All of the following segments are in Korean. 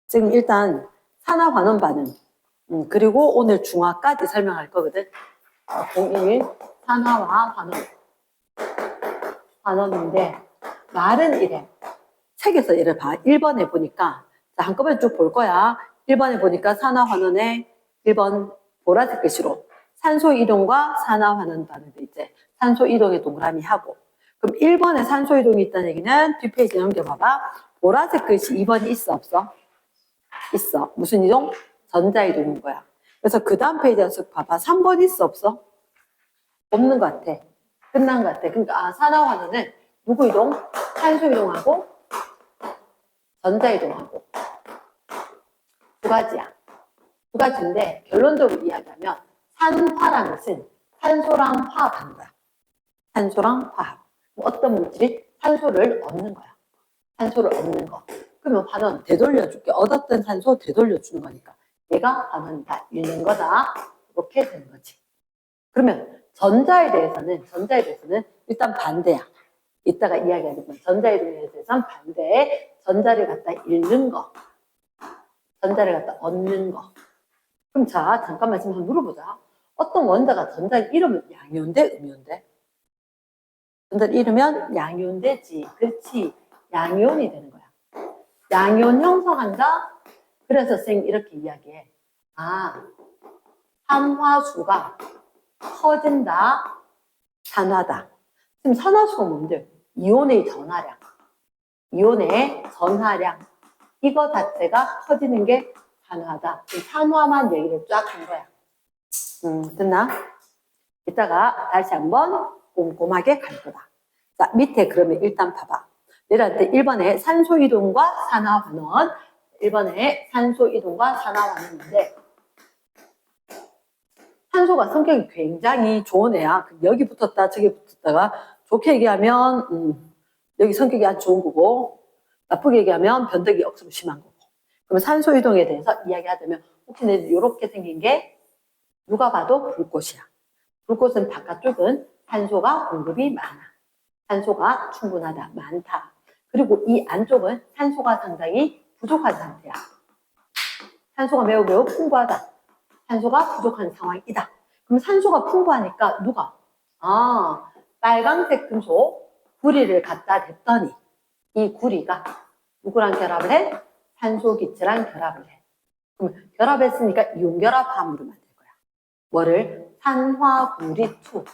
지금 일단 산화환원 반응, 그리고 오늘 중화까지 설명할 거거든. 01 산화와 환원인데 말은 이래. 책에서 이래 봐. 1번에 보니까 자, 한꺼번에 쭉 볼 거야. 1번에 보니까 산화환원에 1번 보라색 글씨로 산소 이동과 산화환원 반응도 이제 산소 이동의 동그라미 하고, 그럼 1번에 산소 이동이 있다는 얘기는 뒷페이지 넘겨봐봐. 보라색 글씨 2번이 있어 없어? 있어. 무슨 이동? 전자이동인 거야. 그래서 그 다음 페이지에서 봐봐. 3번 있어 없어? 없는 것 같아. 끝난 것 같아. 그러니까 산화환원은 누구 이동? 산소 이동하고 전자이동하고 두 가지야. 두 가지인데 결론적으로 이야기하면 산화라는 것은 산소랑 화합하는 거야. 산소랑 화합. 어떤 물질이 산소를 얻는 거야. 산소를 얻는 거. 그러면 환원 되돌려줄게. 얻었던 산소 되돌려주는 거니까 얘가 환원이다. 잃는 거다. 이렇게 되는 거지. 그러면 전자에 대해서는 일단 반대야. 이따가 이야기하겠지만 전자이동에 대해서는 반대에 전자를 갖다 잃는 거, 전자를 갖다 얻는 거. 그럼 자, 잠깐만 지금 한번 물어보자. 어떤 원자가 전자를 잃으면 양이온대, 음이온대? 전자를 잃으면 양이온대지. 그렇지. 양이온이 되는 거야. 양이온 형성한다? 그래서 쌤 이렇게 이야기해. 산화수가 커진다, 산화다. 지금 산화수가 뭔데? 이온의 전하량. 이온의 전하량. 이거 자체가 커지는 게 산화다. 산화만 얘기를 쫙 한 거야. 됐나? 이따가 다시 한번 꼼꼼하게 갈 거다. 자, 밑에 그러면 일단 봐봐. 내려갈 때 1번에 산소이동과 산화환원. 1번에 산소이동과 산화환원인데 산소가 성격이 굉장히 좋은 애야. 여기 붙었다 저기 붙었다가 좋게 얘기하면 여기 성격이 아주 좋은 거고 나쁘게 얘기하면 변덕이 억수로 심한 거고. 그러면 산소이동에 대해서 이야기하자면 혹시 이렇게 생긴 게 누가 봐도 불꽃이야. 불꽃은 바깥쪽은 산소가 공급이 많아. 산소가 충분하다, 많다. 그리고 이 안쪽은 산소가 상당히 부족한 상태야. 산소가 매우 풍부하다. 산소가 부족한 상황이다. 그럼 산소가 풍부하니까 누가? 빨강색 금속 구리를 갖다 댔더니 이 구리가 누구랑 결합을 해? 산소기체랑 결합을 해. 그럼 결합했으니까 이온결합화합물을 만들 거야. 뭐를? 산화구리2.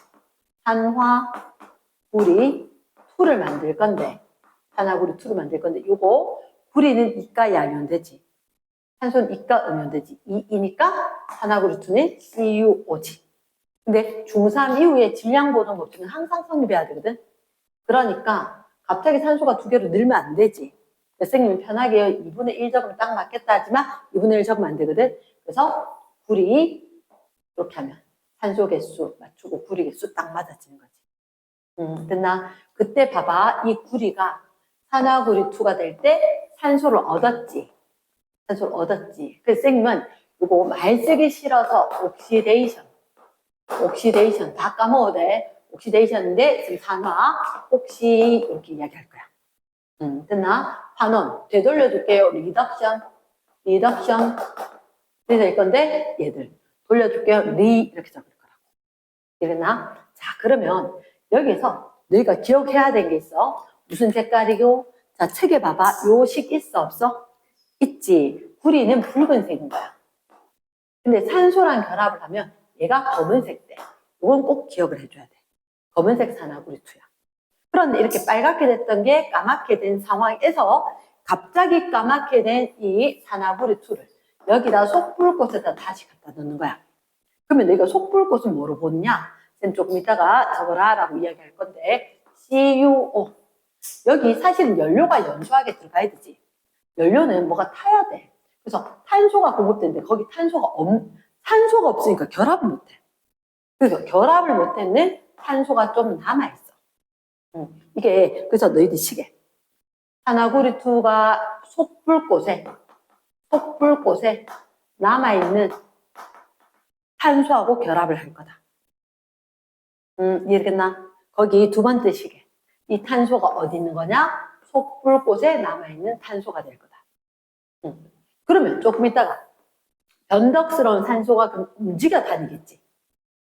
산화구리2를 만들 건데 산화구리2를 만들 건데 요거 구리는 이가 양이면 되지. 산소는 이가 음이면 되지. 이니까 산화구리2는 CuO지. 근데 중3 이후에 질량보존 법칙은 항상 성립해야 되거든. 그러니까 갑자기 산소가 2개로 늘면 안 되지. 선생님이 편하게 2분의 1 적으면 딱 맞겠다 하지만 2분의 1 적으면 안 되거든. 그래서 구리 이렇게 하면 산소 개수 맞추고 구리 개수 딱 맞아지는 거지. 됐나? 그때 봐봐. 이 구리가 산화구리2가 될 때 산소를 얻었지. 산소를 얻었지. 그래서 선생님은 이거 말 쓰기 싫어서 옥시데이션 다 까먹어도 돼. 옥시데이션인데 지금 산화, 옥시 이렇게 이야기할 거야. 됐나? 환원 되돌려줄게요. 리덕션 될 건데 얘들 돌려줄게요. 이렇게 적을 거라고. 이랬나? 자, 그러면 여기서 너희가 기억해야 될 게 있어. 무슨 색깔이고? 자, 책에 봐봐. 요 식 있어 없어? 있지. 구리는 붉은색인 거야. 근데 산소랑 결합을 하면 얘가 검은색 돼. 이건 꼭 기억을 해줘야 돼. 검은색 산화구리2야. 그런데 이렇게 빨갛게 됐던 게 까맣게 된 상황에서 갑자기 까맣게 된 이 산화구리2를 여기다 속불꽃에다 다시 갖다 넣는 거야. 그러면 너희가 속불꽃은 뭐로 보느냐? 쌤 조금 이따가 적어라 라고 이야기할 건데 CuO. 여기 사실은 연료가 연소하게 들어가야 되지. 연료는 뭐가 타야 돼. 그래서 탄소가 공급되는데 거기 산소가 없으니까 결합을 못해. 그래서 결합을 못했는 탄소가 좀 남아있어. 이게 그래서 너희들 시계 산화구리2가 속불꽃에 남아있는 탄소하고 결합을 할 거다. 이해겠나? 거기 두 번째 시계 이 탄소가 어디 있는 거냐? 속불꽃에 남아있는 탄소가 될 거다. 그러면 조금 있다가 변덕스러운 산소가 그럼 움직여 다니겠지.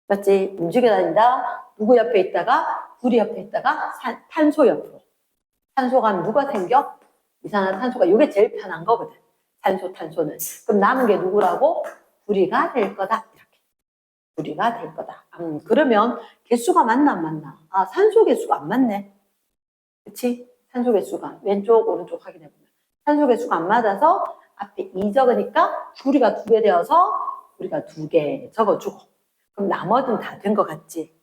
맞지? 움직여 다닌다. 누구 옆에 있다가 구리 옆에 있다가 탄소 옆으로. 탄소가 하면 누가 생겨? 이산화탄소가 이게 제일 편한 거거든. 탄소는. 그럼 남은 게 누구라고? 구리가 될 거다. 이렇게. 구리가 될 거다. 그러면 개수가 맞나 안 맞나? 아, 산소 개수가 안 맞네. 그치? 산소 개수가 왼쪽 오른쪽 확인해보면 산소 개수가 안 맞아서 앞에 2 적으니까 구리가 2개 되어서 구리가 2개 적어주고 그럼 나머지는 다 된 것 같지?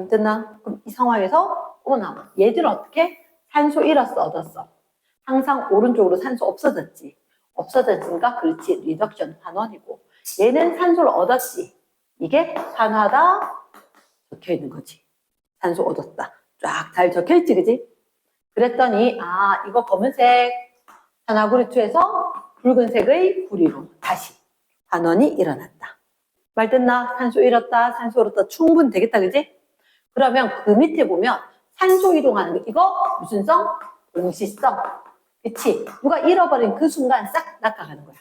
됐나? 그럼 이 상황에서 어머나 얘들은 어떻게? 산소 잃었어 얻었어? 항상 오른쪽으로 산소 없어졌지. 없어졌으니까 그렇지 리덕션 환원이고 얘는 산소를 얻었지. 이게 산화다 적혀 있는 거지. 산소 얻었다. 쫙 잘 적혀 있지, 그지? 그랬더니 아 이거 검은색 산화구리투에서 붉은색의 구리로 다시 환원이 일어났다. 말 됐나? 산소 잃었다, 산소 얻었다 충분히 되겠다, 그지? 그러면 그 밑에 보면 산소 이동하는 거 이거 무슨 성? 동시성. 그치? 누가 잃어버린 그 순간 싹 낚아가는 거야.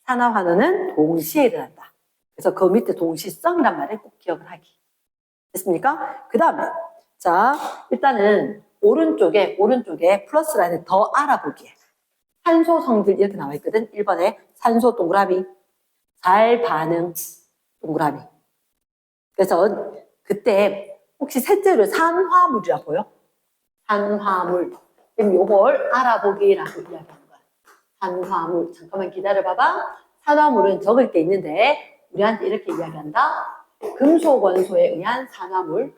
산화환원은 동시에 일어난다. 그래서 그 밑에 동시성이란 말을 꼭 기억을 하기. 됐습니까? 그 다음에 자 일단은 오른쪽에 플러스 라인을 더 알아보기에 산소 성질 이렇게 나와 있거든. 1번에 산소 동그라미 잘 반응 동그라미. 그래서 그때 혹시 셋째로 산화물이라 보여? 산화물. 그럼 요걸 알아보기라고 이야기하는 거야. 산화물. 잠깐만 기다려봐봐. 산화물은 적을 게 있는데 우리한테 이렇게 이야기한다. 금속 원소에 의한 산화물.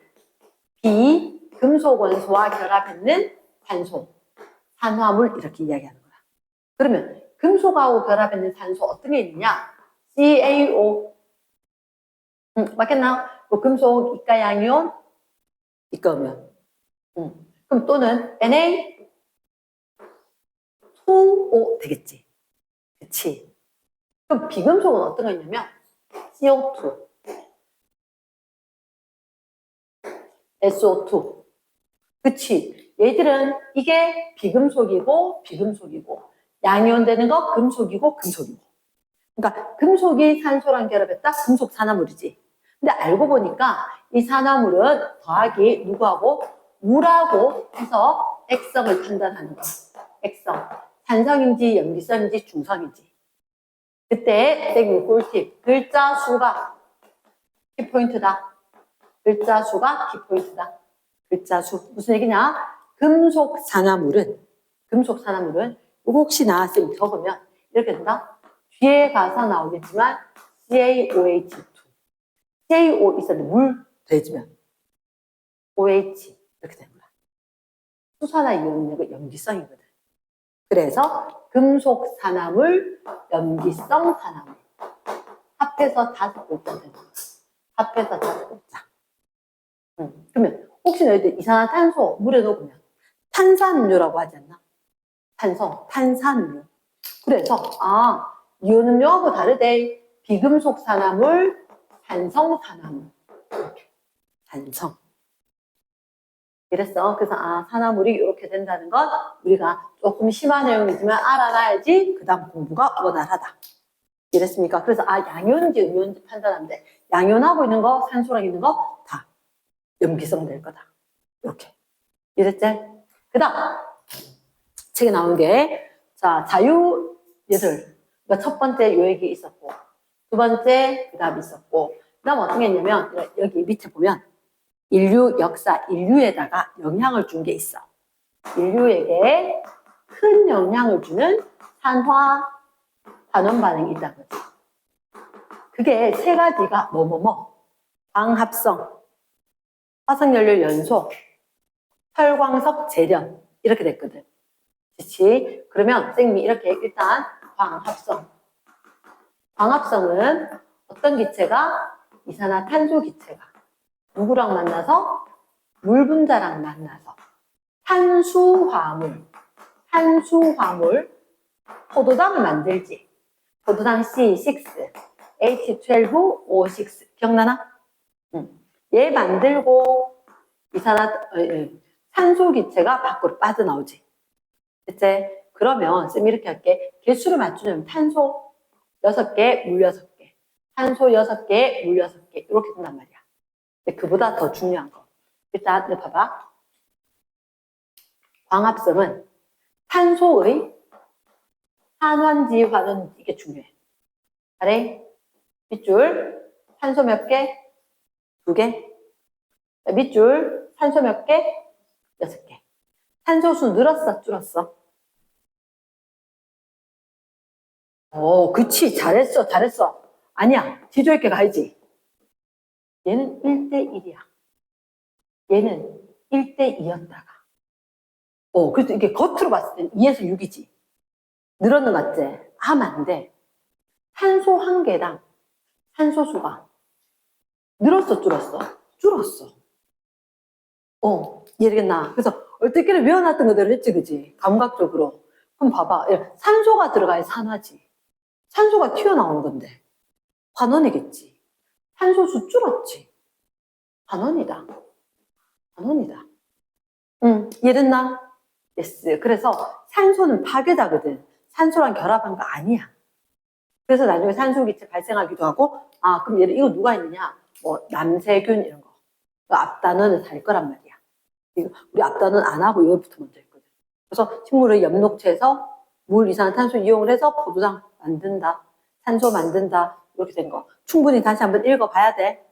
비금속 원소와 결합했는 산소. 산화물 이렇게 이야기하는 거야. 그러면 금속하고 결합했는 산소 어떤 게 있느냐? CaO. 맞겠나? 뭐 금속 이가 양이온 이거면. 그럼 또는 Na 2O 되겠지. 그치? 그럼 비금속은 어떤 거 있냐면 CO2, SO2. 그치? 얘들은 이게 비금속이고 양이온 되는 거 금속이고. 그러니까 금속이 산소랑 결합했다? 금속 산화물이지. 근데 알고 보니까 이 산화물은 더하기 누구하고? 물하고 해서 액성을 판단하는 거야. 액성. 산성인지 염기성인지 중성인지. 그때 땡 꿀팁. 글자 수가 키포인트다. 글자 수가 키포인트다. 글자 수. 무슨 얘기냐? 금속 산화물은 이거 혹시 나왔으면 적으면 이렇게 된다. 뒤에 가서 나오겠지만 CaOH2. CaO 있었는데 물 더해지면 OH 이렇게 되는 거야. 수산화 이온은 염기성이거든. 그래서 금속 산화물, 염기성 산화물. 합해서 5글자 되는 거야. 합해서 5글자. 그러면 혹시 너희들 이산화탄소 물에 넣으면 탄산음료라고 하지 않나? 탄산음료. 그래서 이온음료하고 다르대. 비금속 산화물, 산성 산화물. 이렇게. 산성. 이랬어. 그래서 산화물이 이렇게 된다는 건 우리가 조금 심한 내용이지만 알아놔야지 그 다음 공부가 원활하다. 이랬습니까? 그래서 양이온인지 음이온인지 판단하면 돼. 양이온하고 있는 거, 산소랑 있는 거 다 염기성 될 거다. 이렇게. 이랬지? 그 다음 책에 나온 게 자, 자유 얘들. 그러니까 첫 번째 요 얘기 있었고 두 번째 그 다음 있었고 그 다음 어떤 게 있냐면 여기 밑에 보면 인류 역사, 인류에다가 영향을 준 게 있어. 인류에게 큰 영향을 주는 산화 환원 반응이 있다는 거지. 그게 세 가지가 광합성, 화석연료 연소, 혈광석 재련 이렇게 됐거든. 그렇지? 그러면 선생님이 이렇게 일단 광합성은 어떤 기체가 이산화탄소 기체가 누구랑 만나서? 물 분자랑 만나서 탄수화물 포도당을 만들지. 포도당 C6 H12O6 기억나나? 얘 만들고 산소 기체가 밖으로 빠져나오지. 이제 그러면 쌤 이렇게 할게. 개수를 맞추려면 탄소 6개, 물 6개. 탄소 6개, 물 6개. 이렇게 된단 말이야. 근데 그보다 더 중요한 거. 일단 너 봐봐. 광합성은 탄소의 산환지, 환원지 이게 중요해. 아래 밑줄 탄소 몇 개? 2개. 밑줄 탄소 몇 개? 6개. 탄소수 늘었어, 줄었어? 그치. 잘했어, 잘했어. 아니야. 지조 있게 가야지. 얘는 1대1이야. 얘는 1대2였다가. 그래서 이게 겉으로 봤을 땐 2에서 6이지. 늘었는 거 맞지? 하면 안 돼. 탄소 한 개당 탄소수가 늘었어, 줄었어? 줄었어. 이해되겠나? 그래서 얼핏기를 외워놨던 그대로 했지, 그지? 감각적으로. 그럼 봐봐. 산소가 들어가야 산화지. 산소가 튀어나오는 건데. 환원이겠지. 탄소수 줄었지. 환원이다. 환원이다. 이해됐나? 예스. 그래서 산소는 파괴자거든. 산소랑 결합한 거 아니야. 그래서 나중에 산소기체 발생하기도 하고, 그럼 얘를 이거 누가 있느냐? 뭐, 남세균 이런 거. 앞단원은 다 할 거란 말이야. 우리 앞단원 안 하고 이거부터 먼저 했거든. 그래서 식물의 엽록체에서 물, 이산화탄소 이용을 해서 포도당 만든다. 산소 만든다. 이렇게 된 거. 충분히 다시 한번 읽어봐야 돼.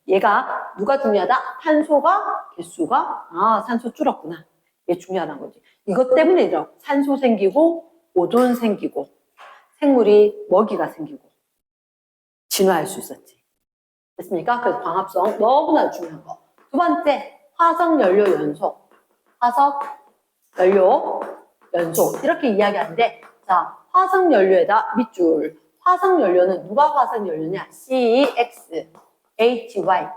얘가 누가 중요하다? 탄소가, 개수가, 산소 줄었구나. 얘 중요하다는 거지. 이것 때문에 산소 생기고, 오존 생기고, 생물이 먹이가 생기고, 진화할 수 있었지. 됐습니까? 그래서 광합성 너무나 중요한 거. 두 번째, 화석연료 연소. 화석연료 연소. 이렇게 이야기하는데, 자, 화석연료에다 밑줄. 화석연료는 누가 화석연료냐? CXHY.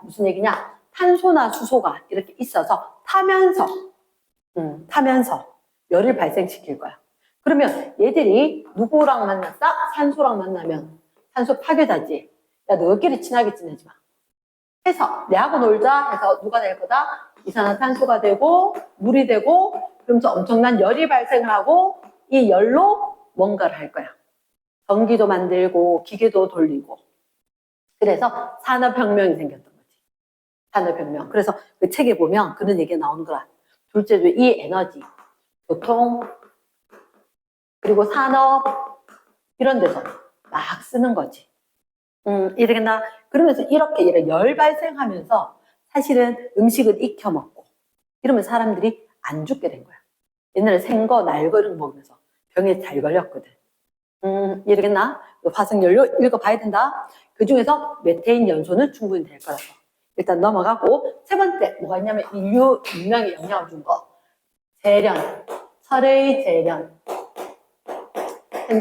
무슨 얘기냐? 탄소나 수소가 이렇게 있어서 타면서 열을 발생시킬 거야. 그러면 얘들이 누구랑 만났다? 산소랑 만나면 산소 파괴자지. 야, 너희끼리 친하게 지내지 마. 해서 내하고 놀자 해서 누가 될 거다? 이산화탄소가 되고 물이 되고 그러면서 엄청난 열이 발생을 하고 이 열로 뭔가를 할 거야. 전기도 만들고 기계도 돌리고. 그래서 산업혁명이 생겼던 거지. 산업혁명. 그래서 그 책에 보면 그런 얘기가 나오는 거야. 둘째로 이 에너지, 교통, 그리고 산업 이런 데서 막 쓰는 거지. 이러겠나? 그러면서 이렇게 열 발생하면서 사실은 음식을 익혀 먹고 이러면 사람들이 안 죽게 된 거야. 옛날에 생거, 날거 이런 거 먹으면서 병에 잘 걸렸거든. 이러겠나? 화석연료 읽어봐야 된다. 그 중에서 메테인 연소는 충분히 될 거라서. 일단 넘어가고 세 번째 뭐가 있냐면 인류 문명에 영향을 준 거. 재련, 철의 재련.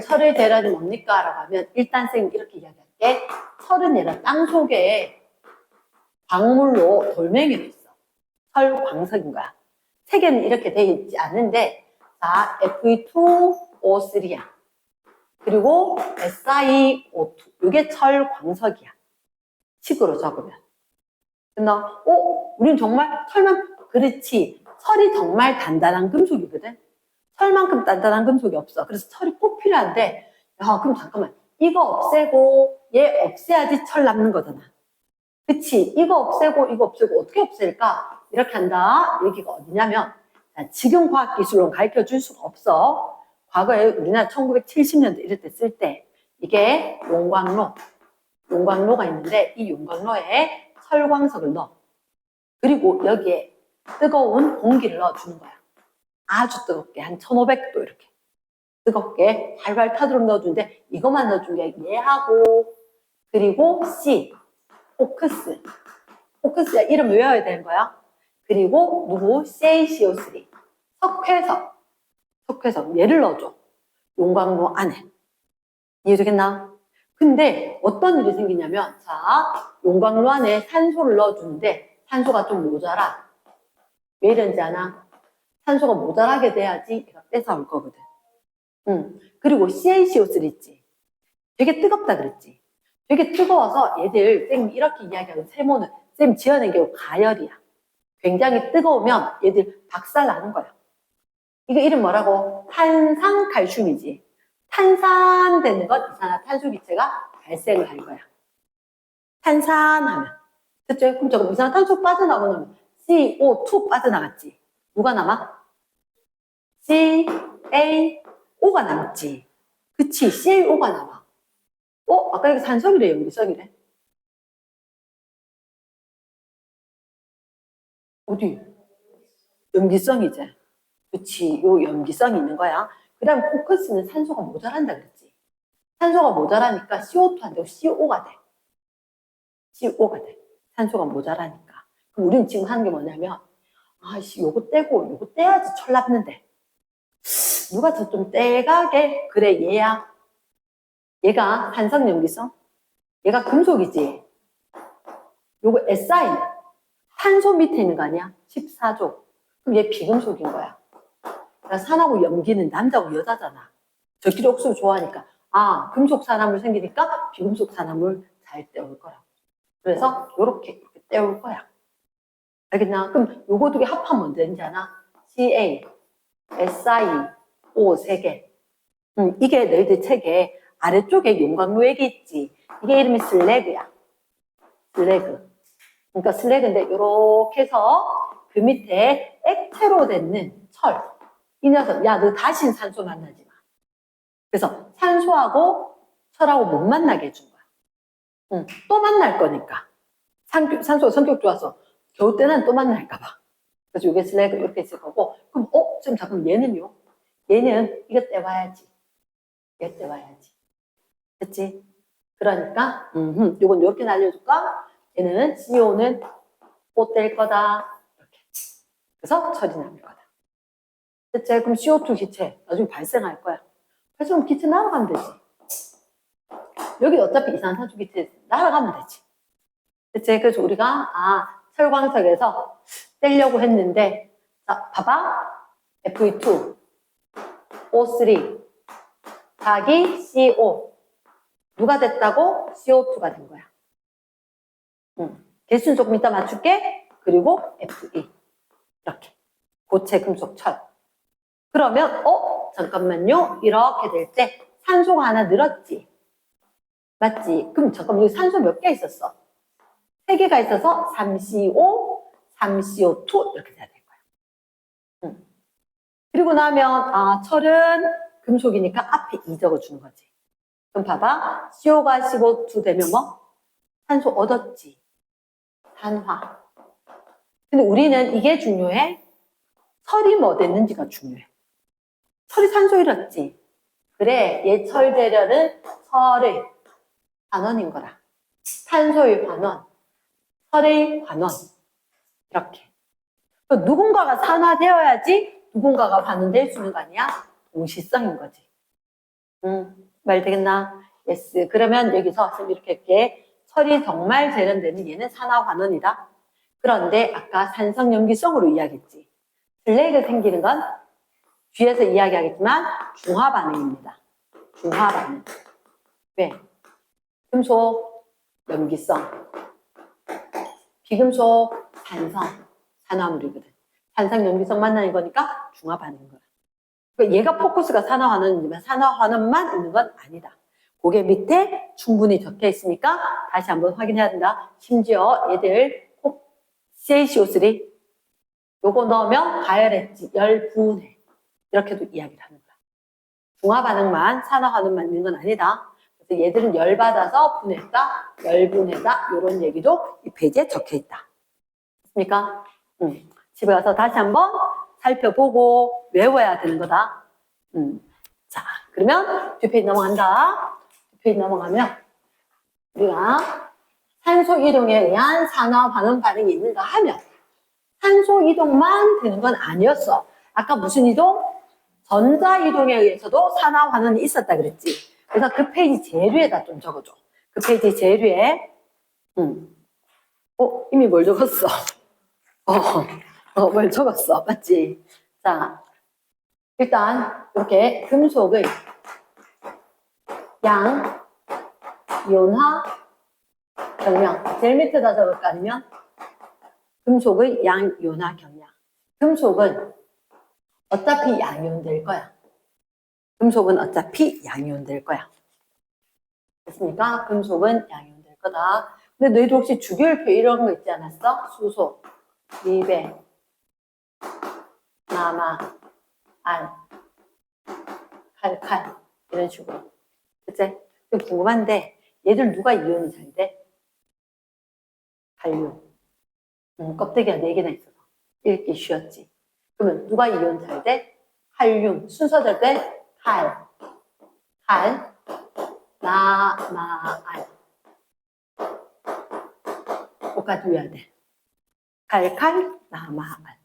철의 재련이 뭡니까? 라고 하면 일단 쌤 이렇게 이야기할게. 철은 얘가 땅 속에 광물로 돌멩이로 있어. 철 광석인 거야. 책에는 이렇게 되어 있지 않는데 자, Fe2O3야. 그리고 SiO2. 이게 철 광석이야. 식으로 적으면. 나, 우린 정말 철만, 그렇지. 철이 정말 단단한 금속이거든. 철만큼 단단한 금속이 없어. 그래서 철이 꼭 필요한데, 그럼 잠깐만. 이거 없애고, 얘 없애야지 철 남는 거잖아. 그치? 이거 없애고, 이거 없애고, 어떻게 없앨까? 이렇게 한다. 얘기가 어디냐면, 지금 과학기술로 가르쳐 줄 수가 없어. 과거에 우리나라 1970년대 이럴 때 쓸 때, 이게 용광로가 있는데, 이 용광로에 철광석을 넣어. 그리고 여기에 뜨거운 공기를 넣어주는 거야. 아주 뜨겁게, 한 1500도 이렇게. 뜨겁게 활활 타도록 넣어주는데, 이것만 넣어준 게 얘하고, 그리고 C, 포크스. 포크스야 이름 외워야 되는 거야. 그리고 누구? CaCO3. 석회석. 얘를 넣어줘. 용광로 안에. 이해되겠나? 근데 어떤 일이 생기냐면, 자, 용광로 안에 산소를 넣어주는데, 산소가 좀 모자라. 왜 이런지 아나? 산소가 모자라게 돼야지 얘가 뺏어올 거거든. 그리고 CaCO3 있지. 되게 뜨겁다 그랬지. 되게 뜨거워서 얘들 쌤 이렇게 이야기하는 세모는 쌤 지어낸 게 가열이야. 굉장히 뜨거우면 얘들 박살 나는 거야. 이거 이름 뭐라고? 탄산칼슘이지. 탄산되는 것, 이산화탄소기체가 발생을 할 거야. 탄산하면. 그쵸? 그럼 저거 이산화탄소 빠져나오면 CO2 빠져나갔지. 누가 남아? CaO가 남지. 그치, CaO가 남아. 아까 이거 산성이래, 염기성이래. 어디? 염기성이지. 그치, 요 염기성이 있는 거야. 그 다음 포커스는 산소가 모자란다 그랬지. 산소가 모자라니까 CO2 안 되고 CO가 돼. CO가 돼. 산소가 모자라니까. 그럼 우리는 지금 하는 게 뭐냐면, 아씨, 요거 떼고, 요거 떼야지 철났는데. 누가 저 좀 떼가게? 그래, 얘야. 얘가 산성염기성? 얘가 금속이지. 요거 SI네. 탄소 밑에 있는 거 아니야? 14조. 그럼 얘 비금속인 거야. 그러니까 산하고 염기는 남자고 여자잖아. 저끼리 옥수수 좋아하니까. 아, 금속 산화물 생기니까 비금속 산화물 잘 떼올 거라고. 그래서 요렇게 떼올 거야. 알겠나? 그럼 요거 두 개 합하면 뭔 되는지 아나? CA, SI, O 세 개. 이게 너희들 책에 아래쪽에 용광로액이 있지. 이게 이름이 슬래그야. 슬래그. 그러니까 슬래그인데 이렇게 해서 그 밑에 액체로 되는 철. 이 녀석, 야, 너 다신 산소 만나지 마. 그래서 산소하고 철하고 못 만나게 해준 거야. 또 만날 거니까. 산소가 성격 좋아서 겨우 때는 또 만날까 봐. 그래서 이게 슬래그 이렇게 있을 거고. 그럼 지금 잠깐 얘는요? 얘는 이거 떼와야지. 이거 떼와야지. 됐지? 그러니까 요건 이렇게 날려줄까? 얘는 CO는 못 뗄 거다. 이렇게. 그래서 철이 남을 거다. 됐지? 그럼 CO2 기체 나중에 발생할 거야. 발생하면 기체 날아가면 되지. 여기 어차피 이산화탄소 기체 날아가면 되지. 됐지? 그래서 우리가 철광석에서 떼려고 했는데 자, 봐봐. Fe2, O3, 자기 CO 누가 됐다고? CO2가 된 거야. 개수는 조금 이따 맞출게. 그리고 Fe 이렇게 고체 금속 철. 그러면 잠깐만요. 이렇게 될 때 산소가 하나 늘었지. 맞지? 그럼 잠깐만 여기 산소 몇 개 있었어? 3개가 있어서 3CO, 3CO2 이렇게 돼야 될 거야. 그리고 나면 철은 금속이니까 앞에 2 적어주는 거지. 그럼 봐봐. CO가 CO2 되면 뭐? 산소 얻었지. 산화. 근데 우리는 이게 중요해. 철이 뭐 됐는지가 중요해. 철이 산소 잃었지. 그래, 얘 철 재료는 철의 환원인 거라. 탄소의 환원, 철의 환원. 이렇게. 누군가가 산화되어야지 누군가가 환원될 수 있는 거 아니야? 동시성인 거지. 말 되겠나? 예스. 그러면 여기서 이렇게 할게. 철이 정말 재련되는 얘는 산화환원이다. 그런데 아까 산성염기성으로 이야기했지. 슬레이가 생기는 건 뒤에서 이야기하겠지만 중화반응입니다. 중화반응. 왜? 금속 염기성, 비금속 산성, 산화물이거든. 산성염기성 만나는 거니까 중화반응인 거야. 그러니까 얘가 포커스가 산화환원이지만 산화환원만 있는 건 아니다. 고개 밑에 충분히 적혀 있으니까 다시 한번 확인해야 된다. 심지어 얘들 CaCO3 요거 넣으면 가열했지. 열분해. 이렇게도 이야기를 하는 거야. 중화반응만 산화환원만 있는 건 아니다. 그래서 얘들은 열받아서 분해다, 열분해다 이런 얘기도 이 페이지에 적혀 있다. 됐습니까? 집에 가서 다시 한번 살펴보고 외워야 되는 거다. 자, 그러면 뒷페이지 넘어간다. 뒷페이지 넘어가면 우리가 산소 이동에 의한 산화 반응 반응이 있는가 하면 산소 이동만 되는 건 아니었어. 아까 무슨 이동? 전자 이동에 의해서도 산화 반응이 있었다 그랬지. 그래서 그 페이지 제일 위에다 좀 적어줘. 그 페이지 제일 위에 이미 뭘 적었어? 뭘 적었어. 맞지? 자, 일단 이렇게 금속의 양, 이온화, 경량. 제일 밑에다 적을까 아니면 금속의 양, 이온화, 경량. 금속은 어차피 양이온 될 거야. 금속은 어차피 양이온 될 거야. 됐습니까? 금속은 양이온 될 거다. 근데 너희도 혹시 주기율표 이런 거 있지 않았어? 수소, 리베, 남아, 알, 칼 이런 식으로. 그치? 좀 궁금한데 얘들 누가 이온이 잘 돼? 칼륨. 껍데기가 4개나 있어서 읽기 쉬웠지. 그러면 누가 이온 잘 돼? 칼륨. 순서대로 돼? 칼, 나, 마, 알. 뭐까지 외워야 돼? 칼, 나, 마, 알.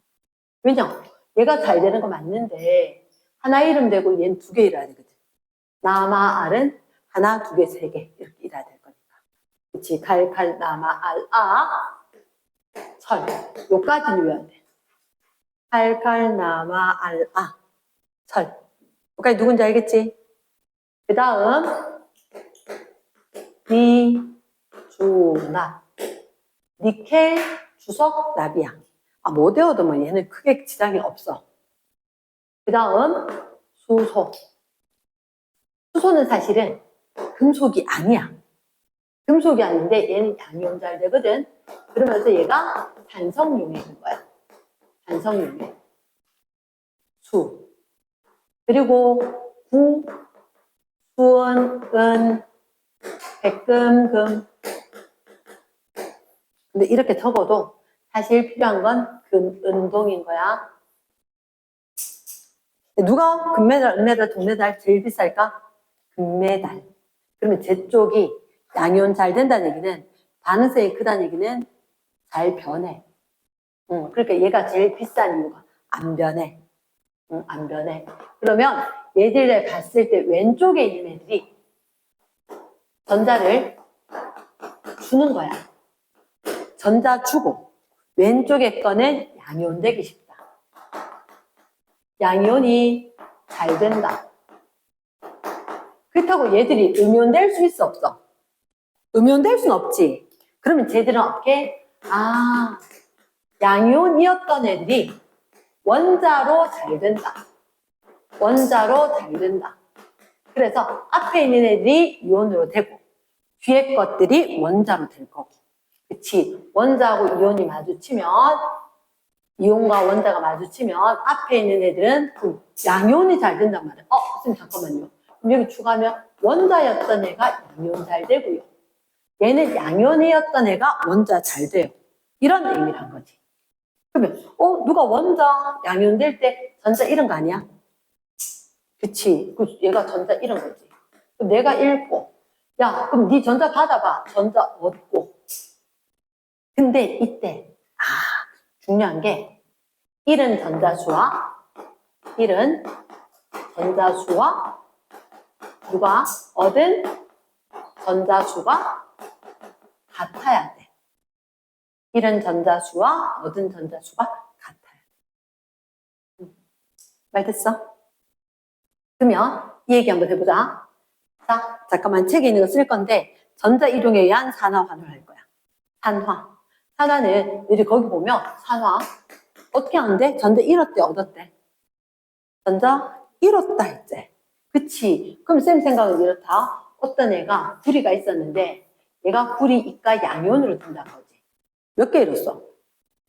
왜냐? 얘가 잘 되는 거 맞는데 하나 이름 되고 얘는 2개 이뤄야 되거든. 나, 마, 알은 하나, 2개, 3개 이렇게 이뤄야 될 거니까. 그치? 칼, 나, 마, 알, 아, 철. 요까지는 외워야 돼. 칼, 나, 마, 알, 아, 철. 여기까지 누군지 알겠지? 그 다음 니, 주, 나. 니켈, 주석, 나비양. 못 외워도 뭐 얘는 크게 지장이 없어. 그 다음 수소. 수소는 사실은 금속이 아니야. 금속이 아닌데 얘는 양이온 잘 되거든. 그러면서 얘가 산성용액인 거야. 산성용액. 수. 그리고 구, 수원, 은, 백금, 금. 근데 이렇게 적어도 사실 필요한 건 금, 은동인 거야. 누가 금메달, 은메달, 동메달 제일 비쌀까? 금메달. 그러면 제 쪽이 양이온 잘 된다는 얘기는 반응성이 크다는 얘기는 잘 변해. 그러니까 얘가 제일 비싼 이유가 안 변해. 안 변해. 그러면 얘들을 봤을 때 왼쪽에 있는 애들이 전자를 주는 거야. 전자 주고 왼쪽에 거는 양이온 되기 쉽다. 양이온이 잘 된다. 그렇다고 얘들이 음이온 될 수 있어 없어? 음이온 될 수는 없지. 그러면 쟤들은 어떻게? 양이온이었던 애들이 원자로 잘 된다. 원자로 잘 된다. 그래서 앞에 있는 애들이 이온으로 되고 뒤에 것들이 원자로 될 거고. 그치? 원자하고 이온이 마주치면 이온과 원자가 마주치면 앞에 있는 애들은 양이온이 잘 된단 말이야. 선생님 잠깐만요. 그럼 여기 추가하면 원자였던 애가 양이온 잘 되고요. 얘는 양이온이었던 애가 원자 잘 돼요. 이런 의미란 거지. 그러면 누가 원자 양이온 될 때 전자 이런 거 아니야? 그치? 얘가 전자 이런 거지. 그럼 내가 읽고 야 그럼 네 전자 받아봐. 전자 얻고. 근데 이때 중요한 게 이런 전자수와 누가 얻은 전자수가 같아야 돼. 이런 전자수와 얻은 전자수가 같아야 돼. 말 됐어? 그러면 이 얘기 한번 해보자. 자, 잠깐만 책에 있는 거 쓸 건데 전자 이동에 의한 산화 환호를 할 거야. 산화는 우리 거기 보면 산화 어떻게 하는데? 전자 잃었대 얻었대? 전자 잃었다 했지. 그치? 그럼 쌤 생각은 이렇다. 어떤 애가 구리가 있었는데 얘가 구리 이가 양이온으로 든다는 거지. 몇 개 잃었어?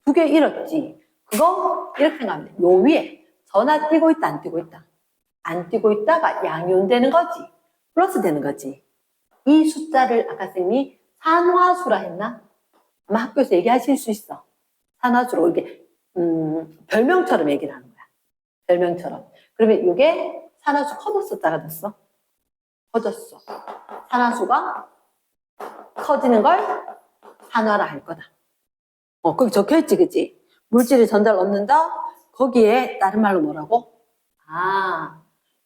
2개 잃었지. 그거 이렇게 생각하면 돼. 요 위에 전화 띄고 있다 안 띄고 있다? 안 띄고 있다가 양이온 되는 거지. 플러스 되는 거지. 이 숫자를 아까 쌤이 산화수라 했나? 아마 학교에서 얘기하실 수 있어. 산화수로 이렇게 별명처럼 얘기를 하는 거야. 별명처럼. 그러면 이게 산화수 커졌어 작아졌어? 커졌어. 산화수가 커지는 걸 산화라 할 거다. 거기 적혀있지 그치? 물질이 전자를 얻는다? 거기에 다른 말로 뭐라고?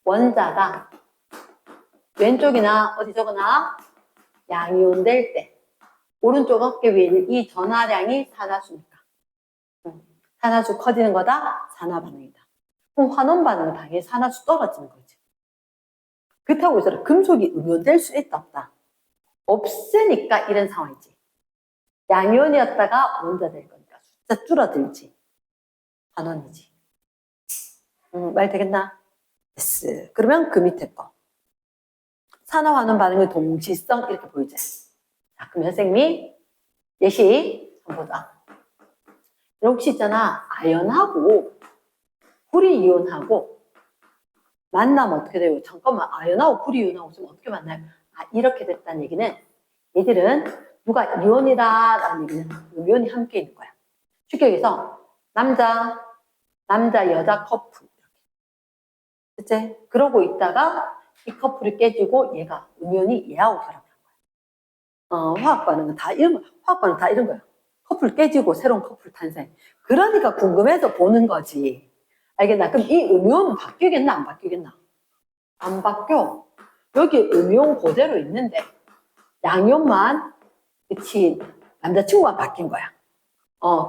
원자가 왼쪽이나 어디 적어놔? 양이온 될 때 오른쪽 어깨 위에 있는 이 전하량이 산화수니까 산화수 커지는 거다? 산화 반응이다. 그럼 환원 반응은 당연히 산화수 떨어지는 거지. 그렇다고 해서 금속이 음이온될 수 있다 없다? 없으니까 이런 상황이지. 양이온이었다가 원자 될 거니까 숫자 줄어들지. 환원이지. 말 되겠나? yes. 그러면 그 밑에 거. 산화환원 반응의 동시성 이렇게 보이지? 자, 그럼 선생님이 예시 한번 보자. 혹시 있잖아. 아연하고 구리 이온하고 만나면 어떻게 돼요? 잠깐만, 아연하고 구리 이온하고 있으면 어떻게 만나요? 아, 이렇게 됐다는 얘기는 얘들은 누가 이온이다라는 얘기는 음이온이 함께 있는 거야. 쉽게 얘기해서 남자, 여자 커플 그치? 그러고 있다가 이 커플이 깨지고 얘가 음이온이 얘하고 결합한 거야. 화학 반응은 다 이런 거야. 커플 깨지고 새로운 커플 탄생. 그러니까 궁금해서 보는 거지. 알겠나? 그럼 이 음이온은 바뀌겠나? 안 바뀌겠나? 안 바뀌어. 여기 음이온 그대로 있는데 양이온만 그치 남자친구가 바뀐 거야.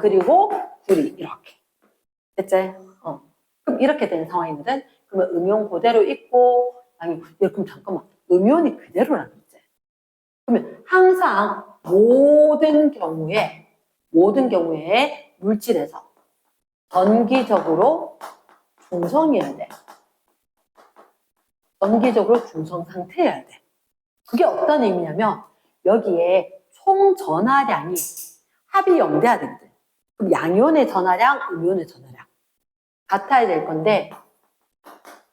그리고 둘이 이렇게. 됐지? 그럼 이렇게 된 상황이거든. 그러면 음이온 그대로 있고 그럼 잠깐만 음이온이 그대로라는 거지. 그러면 항상 모든 경우에 물질에서 전기적으로 중성이어야 돼. 전기적으로 중성 상태여야 돼. 그게 어떤 의미냐면 여기에 총 전하량이 합이 0돼야 되거든. 그럼 양이온의 전하량, 음이온의 전하량 같아야 될 건데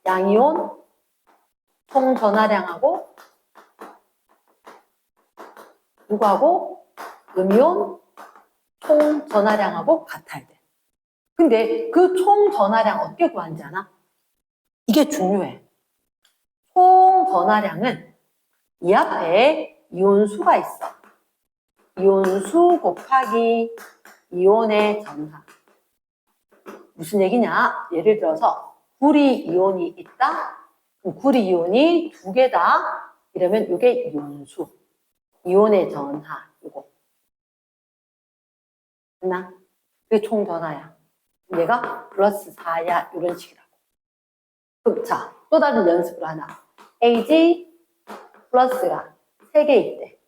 양이온 총 전하량하고 누구하고 음이온 총 전하량하고 같아야 돼. 근데 그 총 전하량 어떻게 구하는지 아나? 이게 중요해. 총 전하량은 이 앞에 이온수가 있어. 이온수 곱하기 이온의 전하. 무슨 얘기냐? 예를 들어서 구리 이온이 있다. 그럼 구리 이온이 2개다. 이러면 이게 이온수. 이온의 전하. 이거. 됐나? 그게 총 전하야. 얘가 플러스 4야. 이런 식이라고. 그럼 자, 또 다른 연습을 하나. AG 플러스가 3개 있대.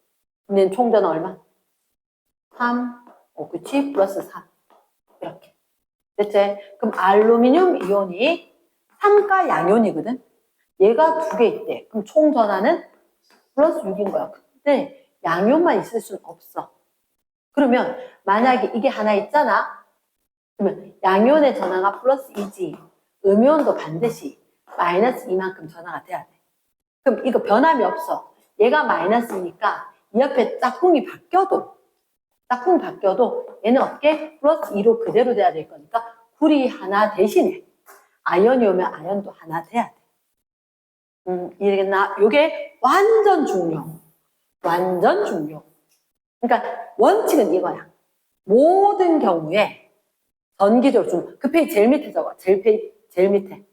근데 총 전하 얼마? 3. 그치? 플러스 3. 이렇게. 됐지? 그럼 알루미늄 이온이 3가 양이온이거든? 얘가 2개 있대. 그럼 총 전하는 플러스 6인 거야. 근데 양이온만 있을 수는 없어. 그러면 만약에 이게 하나 있잖아? 그러면 양이온의 전하가 플러스 2지. 음이온도 반드시 마이너스 이만큼 전하가 돼야 돼. 그럼 이거 변함이 없어. 얘가 마이너스니까 이 옆에 짝꿍이 바뀌어도 얘는 어떻게? 플러스 2로 그대로 돼야 될 거니까 구리 하나 대신에 아연이 오면 아연도 하나 돼야 돼. 이해되겠나? 요게 완전 중요. 그러니까 원칙은 이거야. 모든 경우에 전기적으로 그 페이지 제일 밑에 적어. 제일 밑에.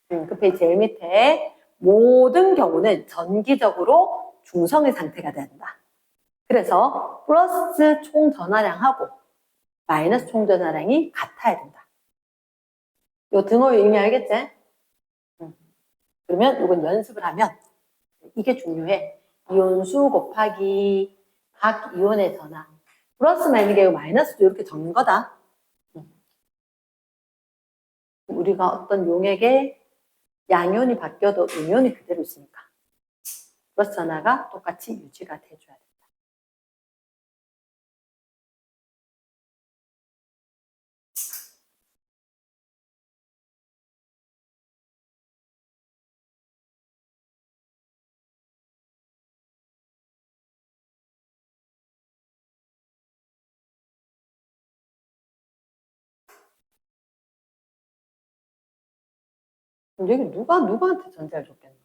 그 페이지 제일 밑에 모든 경우는 전기적으로 중성의 상태가 된다. 그래서 플러스 총 전하량하고 마이너스 총 전하량이 같아야 된다. 요 등호의 의미 알겠지? 그러면 이건 연습을 하면 이게 중요해. 이온수 곱하기 각 이온의 전하. 플러스 마이너스 마이너스도 이렇게 적는 거다. 우리가 어떤 용액에 양이온이 바뀌어도 음이온이 그대로 있으니까 플러스 전하가 똑같이 유지가 돼줘야 된다. 여기 누구한테 전자를 줬겠나?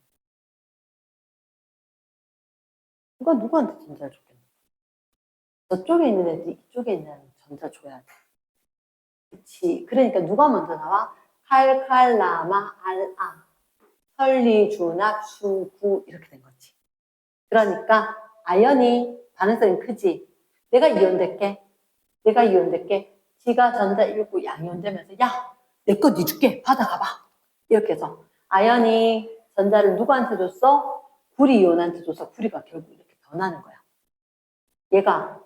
누구한테 전자를 줬겠나? 저쪽에 있는 애들이 이쪽에 있는 애는 전자 줘야 돼. 그치. 그러니까 누가 먼저 나와? 칼칼라마 알아. 설리준합 수구 이렇게 된 거지. 그러니까 아연이 반응성이 크지. 내가 이온될게. 지가 전자 1구 양이온되면서 야, 내 거 니 줄게. 받아가봐. 이렇게 해서 아연이 전자를 누구한테 줬어? 구리 이온한테 줬어. 구리가 결국 이렇게 변하는 거야. 얘가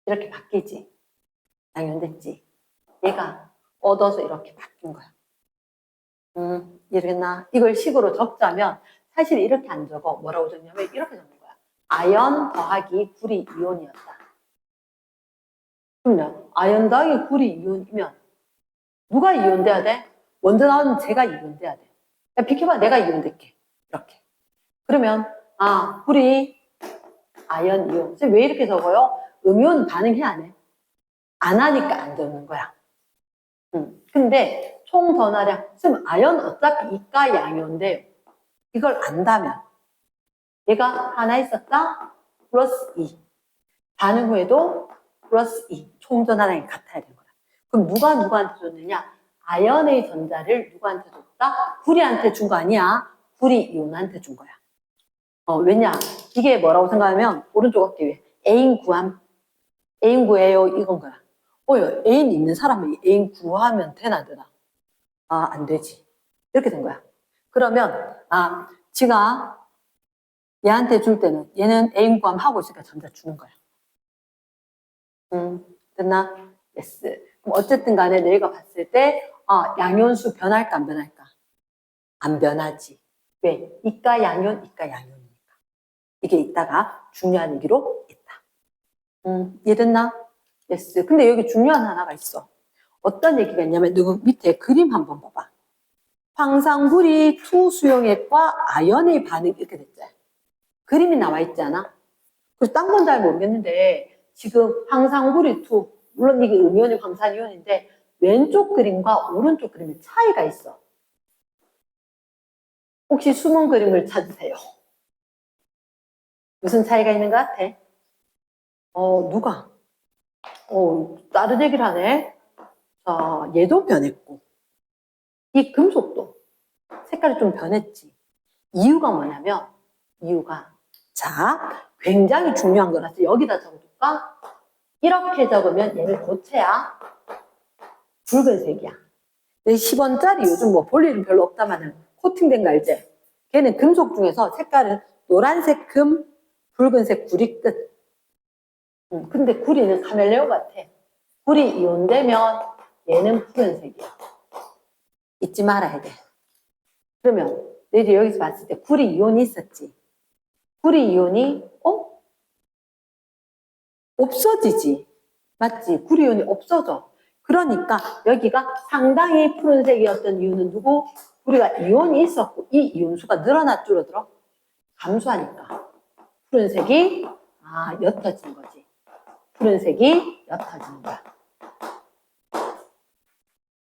이렇게 바뀌지. 양이온됐지. 얘가 얻어서 이렇게 바뀐 거야. 이러겠나? 이걸 식으로 적자면 사실 이렇게 안 적어. 뭐라고 적냐면 이렇게 적는 거야. 아연 더하기 구리 이온이었다. 그럼요. 아연 더하기 구리 이온이면 누가 이온돼야 돼? 먼저 나오는 제가 이온돼야 돼. 야, 비켜봐. 내가 이온될게. 이렇게. 그러면 구리 아연 이온. 왜 이렇게 적어요? 음이온 반응해 안 해? 안 하니까 안 적는 거야. 근데 총 전하량. 지금 아연 어차피 이가 양이온데 이걸 안다면 얘가 하나 있었다? 플러스 2. 반응 후에도 플러스 2. 총 전하량이 같아야 되는 거야. 그럼 누가 누구한테 줬느냐? 아연의 전자를 누구한테 줬다? 구리한테 준 거 아니야? 구리 이온한테 준 거야. 왜냐? 이게 뭐라고 생각하면 오른쪽 어깨 위에 애인 구함. 애인 구해요. 이건 거야. 애인 있는 사람이 애인 구하면 되나 되나? 안 되지. 이렇게 된 거야. 그러면 지가 얘한테 줄 때는 얘는 애인 구함 하고 있으니까 전자 주는 거야. 됐나? 예스. 그럼 어쨌든 간에 너희가 봤을 때 양이온수 변할까 안 변할까? 안 변하지. 왜? 이가 양이온, 이가 양이온이니까. 이게 이따가 중요한 얘기로 있다. 이해됐나? 예스. 근데 여기 중요한 하나가 있어. 어떤 얘기가 있냐면 누구 밑에 그림 한번 봐봐. 황산구리 투 수용액과 아연의 반응 이렇게 됐지. 그림이 나와 있지 않아? 그래서 딴 건 잘 모르겠는데 지금 황산구리 투 물론 이게 음이온이 황산이온인데 왼쪽 그림과 오른쪽 그림에 차이가 있어. 혹시 숨은 그림을 찾으세요. 무슨 차이가 있는 것 같아? 누가? 다른 얘기를 하네. 자, 얘도 변했고 이 금속도 색깔이 좀 변했지. 이유가 뭐냐면 자, 굉장히 중요한 거라서 여기다 적어둘까? 이렇게 적으면 얘를 고체야. 붉은색이야. 10원짜리 요즘 뭐 볼 일은 별로 없다마는 코팅된 거 알지? 걔는 금속 중에서 색깔은 노란색 금, 붉은색 구리 끝. 근데 구리는 카멜레온 같아. 구리 이온되면 얘는 푸른색이야. 잊지 말아야 돼. 그러면 너희들 여기서 봤을 때 구리 이온이 있었지. 구리 이온이 없어지지. 맞지? 구리 이온이 없어져. 그러니까 여기가 상당히 푸른색이었던 이유는 누구? 우리가 이온이 있었고 이 이온수가 늘어나 줄어들어? 감소하니까 푸른색이 옅어진 거지. 푸른색이 옅어지는 거야.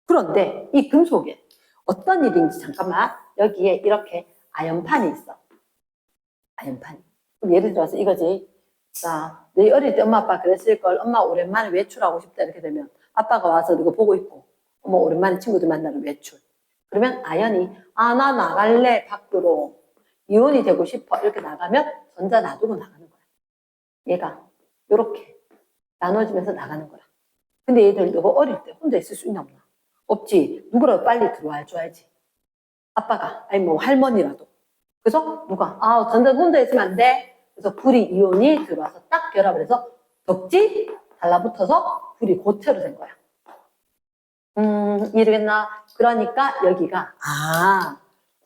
그런데 이 금속에 어떤 일인지 잠깐만 여기에 이렇게 아연판이 있어. 아연판. 그럼 예를 들어서 이거지. 자, 너희 어릴 때 엄마 아빠 그랬을 걸 엄마 오랜만에 외출하고 싶다 이렇게 되면 아빠가 와서 이거 보고 있고 엄마 오랜만에 친구들 만나러 외출. 그러면 아연이 나 나갈래 밖으로 이온이 되고 싶어 이렇게 나가면 전자 놔두고 나가는 거야. 얘가 이렇게 나눠지면서 나가는 거야. 근데 얘들 너가 어릴 때 혼자 있을 수 있나 없나? 없지. 누구라도 빨리 들어와 줘야지. 아빠가 아니 뭐 할머니라도. 그래서 누가 전자 혼자 있으면 안 돼. 그래서 구리 이온이 들어와서 딱 결합을 해서 덕지 달라붙어서 구리 고체로 된 거야. 이해되겠나? 그러니까 여기가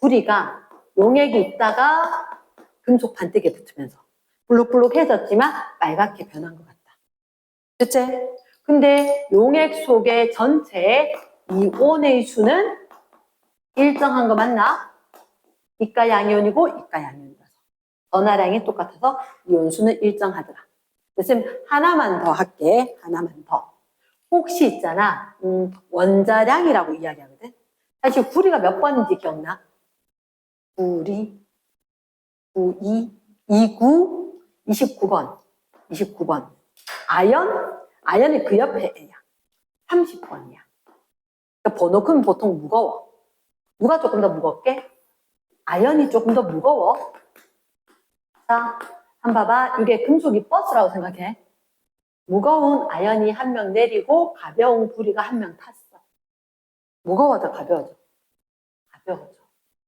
구리가 용액이 있다가 금속 반대기에 붙으면서 블룩블룩해졌지만 빨갛게 변한 것 같다. 됐지? 근데 용액 속의 전체 이온의 수는 일정한 거 맞나? 이가 양이온이고 이가 양이온이라서 전하량이 똑같아서 이온수는 일정하더라. 그래서 하나만 더 할게. 하나만 더. 혹시 있잖아. 원자량이라고 이야기하거든. 사실 구리가 몇 번인지 기억나? 구리 92, 29, 29번. 29번. 아연이 그 옆에 애야. 30번이야. 그러니까 번호 크면 보통 무거워. 누가 조금 더 무겁게? 아연이 조금 더 무거워. 자, 한번 봐봐. 이게 금속이 버스라고 생각해. 무거운 아연이 한 명 내리고 가벼운 구리가 한 명 탔어. 무거워져, 가벼워져. 가벼워져.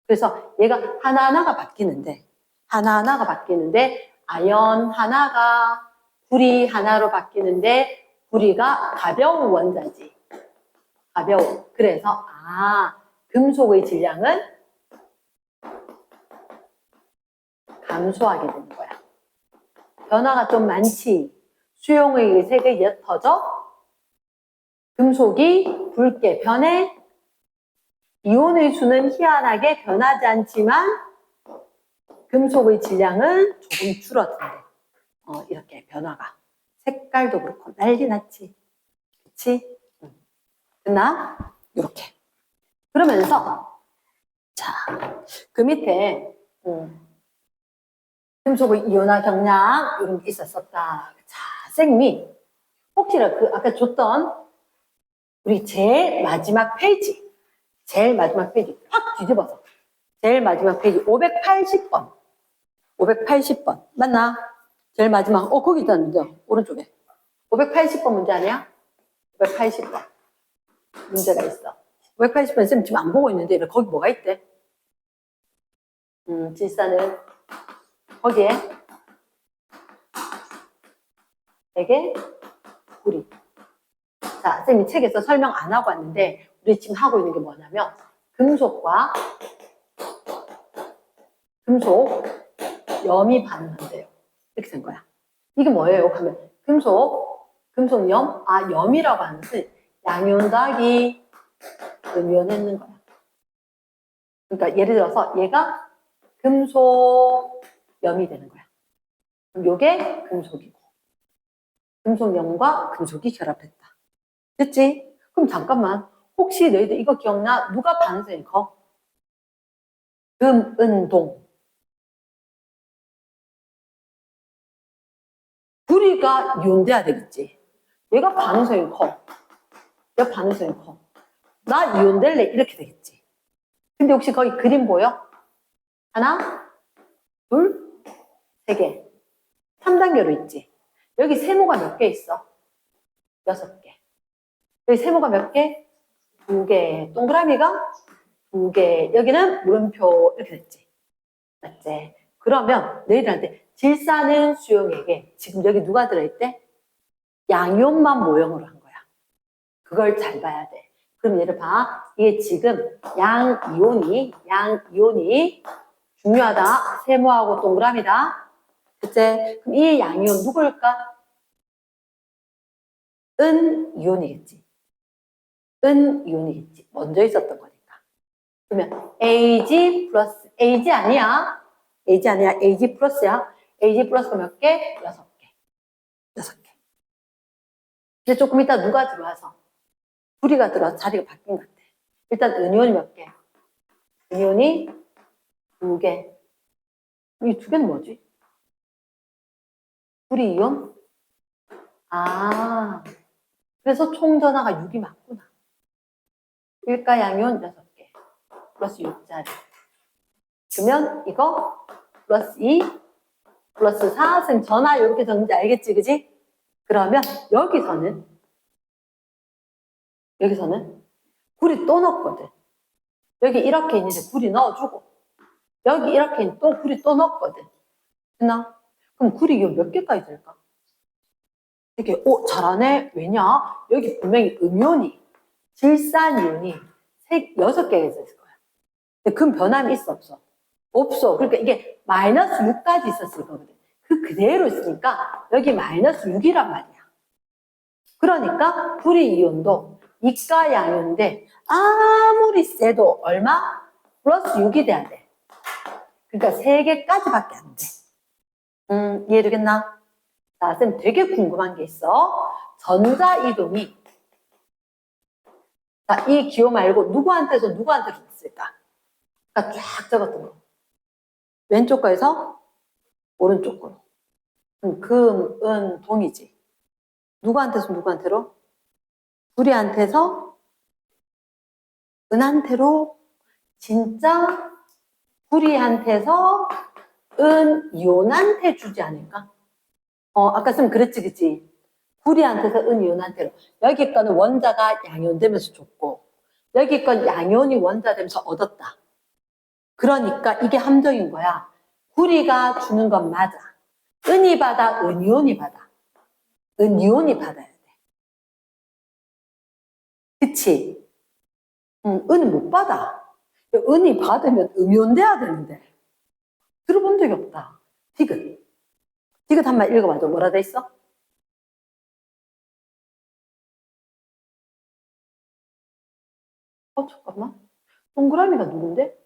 그래서 얘가 하나하나가 바뀌는데 아연 하나가 구리 하나로 바뀌는데 구리가 가벼운 원자지. 가벼운. 그래서 금속의 질량은 감소하게 되는 거야. 변화가 좀 많지. 수용의 색이 옅어져. 금속이 붉게 변해. 이온의 수는 희한하게 변하지 않지만 금속의 질량은 조금 줄어든대. 이렇게 변화가. 색깔도 그렇고 난리 났지. 그치? 됐나? 이렇게. 그러면서 자, 그 밑에 금속의 이온화 경량 이런 게 있었었다. 자, 쌤이 혹시나 그 아까 줬던 우리 제일 마지막 페이지 확 뒤집어서 제일 마지막 페이지 580번 580번 맞나? 제일 마지막 거기 있다는데 오른쪽에 580번 문제 아니야? 580번 문제가 있어. 580번 쌤 지금 안 보고 있는데 거기 뭐가 있대? 질산은 거기에 되게 구리. 자, 쌤이 책에서 설명 안 하고 왔는데 우리 지금 하고 있는 게 뭐냐면 금속과 금속 염이 반응한대요. 이렇게 된 거야. 이게 뭐예요? 하면 금속염, 염이라고 하는 것은 양이온 더하기 음이온했는 거야. 그러니까 예를 들어서 얘가 금속염이 되는 거야. 그럼 요게 금속이고 금속염과 금속이 결합했다. 됐지? 그럼 잠깐만. 혹시 너희들 이거 기억나? 누가 반응성이 커? 금, 은, 동. 구리가 이온돼야 되겠지. 얘가 반응성이 커. 얘가 반응성이 커. 나 이온될래 이렇게 되겠지. 근데 혹시 거기 그림 보여? 하나, 둘, 세 개. 3단계로 있지. 여기 세모가 몇 개 있어? 6개. 여기 세모가 몇 개? 2개. 동그라미가 2개. 여기는 물음표 이렇게 됐지. 맞지? 그러면 너희들한테 질산은 수용액에 지금 여기 누가 들어있대? 양이온만 모형으로 한 거야. 그걸 잘 봐야 돼. 그럼 얘를 봐. 이게 지금 양이온이 중요하다. 세모하고 동그라미다. 그치? 그럼 이 양이온 누구일까? 은이온이겠지. 은이온이겠지. 먼저 있었던 거니까. 그러면 AG 플러스, AG 아니야. AG 플러스야. AG 플러스가 몇 개? 6개. 6개. 이제 조금 이따 누가 들어와서 구리가 들어와서 자리가 바뀐 것 같아. 일단 은이온이 몇 개? 은이온이 2개. 이 2개는 뭐지? 구리 이온? 그래서 총 전하가 6이 맞구나. 일가 양이온 6개. 플러스 6짜리. 그러면 이거 플러스 2, 플러스 4, 생 전하 이렇게 적는지 알겠지, 그지? 그러면 여기서는 구리 또 넣었거든. 여기 이렇게 있는데 구리 넣어주고 여기 이렇게 있는데 또 구리 또 넣었거든. 됐나? 그럼 구리 이온 몇 개까지 될까? 이렇게 잘하네. 왜냐? 여기 분명히 음이온이 질산이온이 6개가 있었을 거야. 근데 그 변함이 있어 없어? 없어. 그러니까 이게 마이너스 6까지 있었을 거거든. 그 그대로 있으니까 여기 마이너스 6이란 말이야. 그러니까 구리 이온도 이가 양이온인데 아무리 세도 얼마? 플러스 6이 돼야 돼. 그러니까 3개까지밖에 안 돼. 이해되겠나? 자, 쌤 되게 궁금한 게 있어. 전자 이동이 자, 이 기호 말고 누구한테서 됐을까? 쫙 적었던 거. 왼쪽 거에서 오른쪽 거로. 금, 은, 동이지. 누구한테로? 구리한테서 은한테로 진짜 구리한테서 은이온한테 주지 않을까? 아까 쌤 그랬지, 그치? 구리한테서 은이온한테로. 여기 거는 원자가 양이온 되면서 줬고, 여기 건 양이온이 원자 되면서 얻었다. 그러니까 이게 함정인 거야. 구리가 주는 건 맞아. 은이 받아, 은이온이 받아. 은이온이 받아야 돼. 그치? 은은 못 받아. 은이 받으면 음이온돼야 되는데. 들어본 적이 없다. 디귿. 디귿 한번 읽어봐도 뭐라 돼 있어? 잠깐만. 동그라미가 누군데?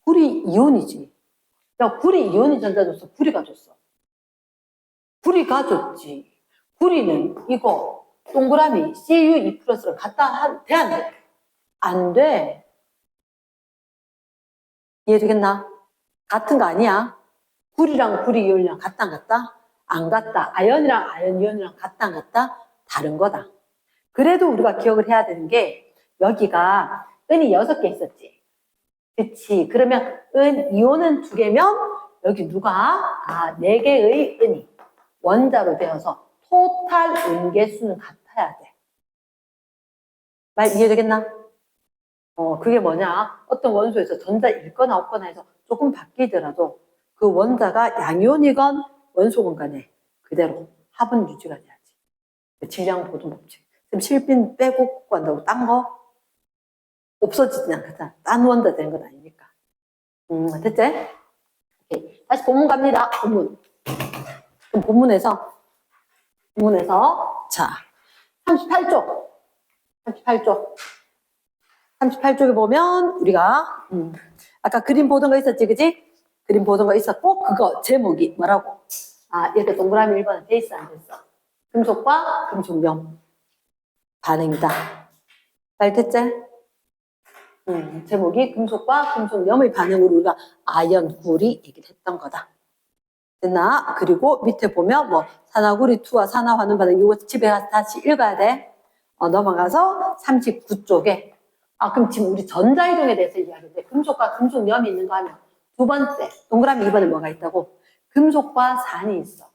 구리 이온이지. 야, 구리 이온이 전자 줬어. 구리가 줬어. 구리가 줬지. 구리는 이거 동그라미 CU2 플러스를 갖다 돼, 안 돼? 안 돼. 이해되겠나? 같은 거 아니야. 구리랑 구리 이온이랑 같다 안 같다? 안 같다. 아연이랑 아연 이온이랑 같다 안 같다? 다른 거다. 그래도 우리가 기억을 해야 되는 게 여기가 은이 6개 있었지. 그치. 그러면 은 이온은 2개면 여기 누가? 4개의 은이 원자로 되어서 토탈 은계수는 같아야 돼. 말 이해되겠나? 그게 뭐냐? 어떤 원소에서 전자 있거나 없거나 해서 조금 바뀌더라도 그 원자가 양이온이건 원소건 간에 그대로 합은 유지가 돼야지. 질량 보존 법칙. 그럼 실빈 빼고 한다고 딴 거 없어지진 않겠다. 딴 원자 되는 건 아니니까. 됐지? 오케이. 다시 본문 갑니다. 본문. 그럼 본문에서 자 38쪽 38쪽에 보면 우리가 아까 그림 보던 거 있었지, 그지? 그림 보던 거 있었고 그거 제목이 뭐라고? 이렇게 동그라미 1번에 돼 있어 안 돼 있어? 금속과 금속염 반응이다. 잘 됐지? 제목이 금속과 금속염의 반응으로 우리가 아연, 구리 얘기를 했던 거다. 됐나? 그리고 밑에 보면 뭐 산화구리 2와 산화환원 반응 이거 집에 가서 다시 읽어야 돼. 넘어가서 39쪽에 그럼 지금 우리 전자이동에 대해서 이야기인데 금속과 금속염이 있는 거 하면 두 번째 동그라미 2번에 뭐가 있다고? 금속과 산이 있어.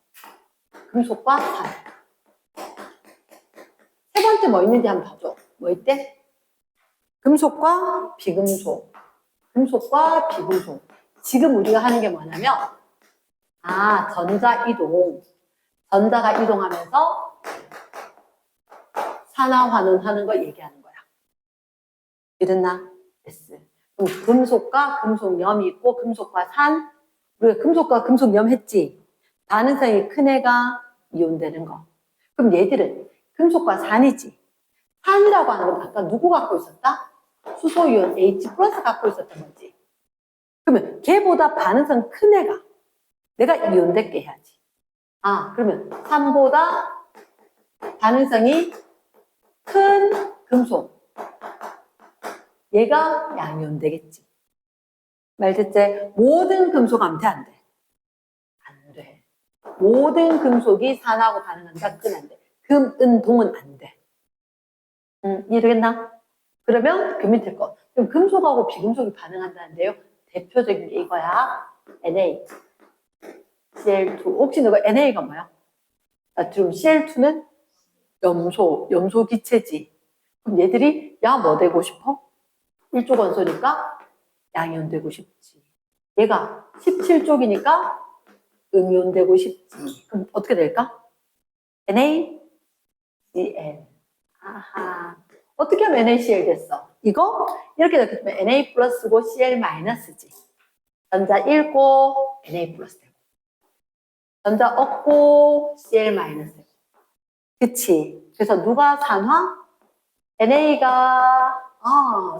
금속과 산. 세 번째 뭐 있는지 한번 봐줘. 뭐 있대? 금속과 비금속. 금속과 비금속. 지금 우리가 하는 게 뭐냐면 전자 이동. 전자가 이동하면서 산화환원하는 거 얘기하는 거야. 이랬나? 됐어. 그럼 금속과 금속염이 있고 금속과 산. 우리가 금속과 금속염 했지. 반응성이 큰 애가 이온되는 거. 그럼 얘들은 금속과 산이지. 산이라고 하는 건 아까 누구 갖고 있었다? 수소이온 H 플러스 갖고 있었던 거지. 그러면 걔보다 반응성 큰 애가 내가 이온되게 해야지. 그러면 산보다 반응성이 큰 금속. 얘가 양이온 되겠지. 말 됐지? 모든 금속 하면 돼, 안 돼? 안 돼. 모든 금속이 산하고 반응한다? 그건 안 돼. 금, 은, 동은 안 돼. 이해되겠나? 그러면 그 밑에 거. 그럼 금속하고 비금속이 반응한다는데요. 대표적인 게 이거야. Na, Cl2. 혹시 너가 Na가 뭐야? 나트륨 Cl2는 염소 기체지. 그럼 얘들이 뭐 되고 싶어? 일조 원소니까 양이온 되고 싶지. 얘가 17쪽이니까 음이온 되고 싶지. 그럼 어떻게 될까? NaCl. 어떻게 하면 NaCl 됐어? 이거 이렇게 됐으면 Na 플러스고 Cl 마이너스지. 전자 잃고 Na 플러스 되고. 전자 없고 Cl 마이너스 되고. 그치? 그래서 누가 산화? NA가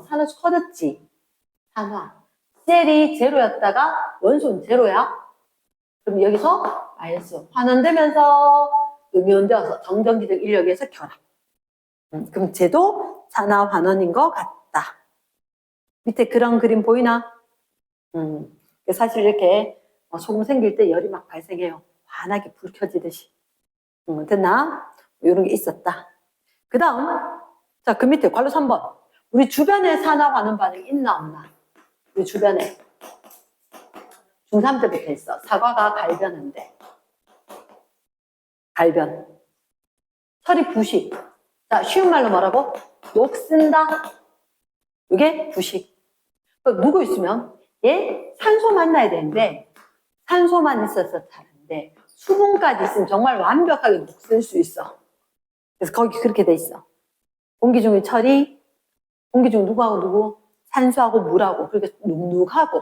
산화 커졌지. 산화. Cl이 제로였다가 원소는 제로야. 그럼 여기서 마이너스 환원되면서 음이온 되어서 정전기적 인력에서 결합. 그럼 쟤도 산화 환원인 것 같다. 밑에 그런 그림 보이나? 사실 이렇게 소금 생길 때 열이 막 발생해요. 환하게 불 켜지듯이. 됐나? 이런 게 있었다. 그 다음, 자, 그 밑에 괄호 3번. 우리 주변에 산화 환원 반응이 있나 없나? 우리 주변에. 중3 때부터 있어. 사과가 갈변한대. 갈변. 철이 부식. 자, 쉬운 말로 뭐라고? 녹슨다. 이게 부식. 누구 있으면 얘 산소 만나야 되는데 산소만 있어서 다른데 수분까지 있으면 정말 완벽하게 녹슬 수 있어. 그래서 거기 그렇게 돼 있어. 공기 중에 철이, 공기 중 누구하고 누구? 산소하고 물하고 그렇게 눅눅하고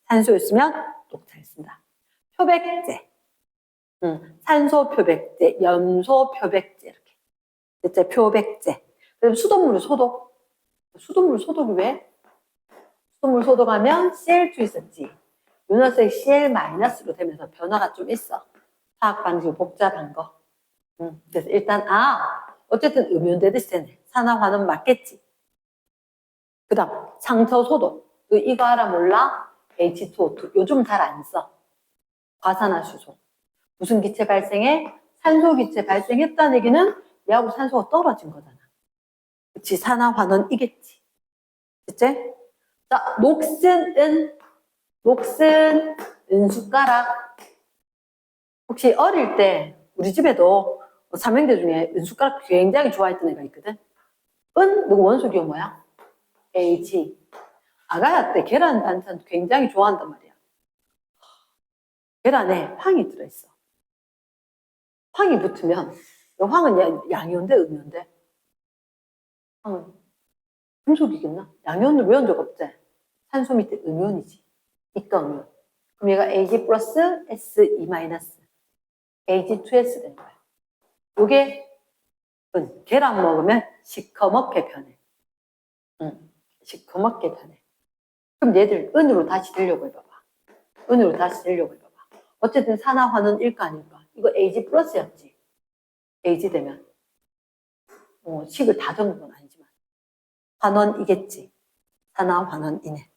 산소였으면 똑 잘 쓴다. 표백제, 산소 표백제, 염소 표백제 이렇게. 이제 표백제. 그다음 수돗물 소독. 수돗물 소독이 왜? 수돗물 소독하면 Cl2 있었지. 요 녀석이 Cl-로 되면서 변화가 좀 있어. 화학 방식 복잡한 거. 그래서 일단 어쨌든 음연되듯이 되네. 산화환원 맞겠지. 그 다음 상처 소독. 이거 알아 몰라? H2O2. 요즘 잘 안 써. 과산화수소. 무슨 기체 발생해? 산소 기체 발생했다는 얘기는 얘하고 산소가 떨어진 거잖아. 그치? 산화환원이겠지. 그치? 자, 녹슨, 은숟가락. 혹시 어릴 때 우리 집에도 삼형제 중에 은숟가락 굉장히 좋아했던 애가 있거든. 누구 원소 기호 뭐야? H. 아가야 때 계란 반찬 굉장히 좋아한단 말이야. 계란에 황이 들어있어. 황이 붙으면, 황은 양이온데 음이온데? 황은 금속이겠나? 양이온을 외운 적 없지? 산소 밑에 음이온이지. 이까 음이온. 그럼 얘가 Ag 플러스 Se 마이너스. Ag2S 되는 거야. 요게 계란 먹으면 시커멓게 변해. 시커멓게 변해. 그럼 얘들 은으로 다시 되려고 해봐봐. 은으로 다시 되려고 해봐봐. 어쨌든 산화환원 일까 아닐까? 이거 Ag 플러스였지. Ag 되면 식을 다 적는 건 아니지만 환원이겠지. 산화환원이네.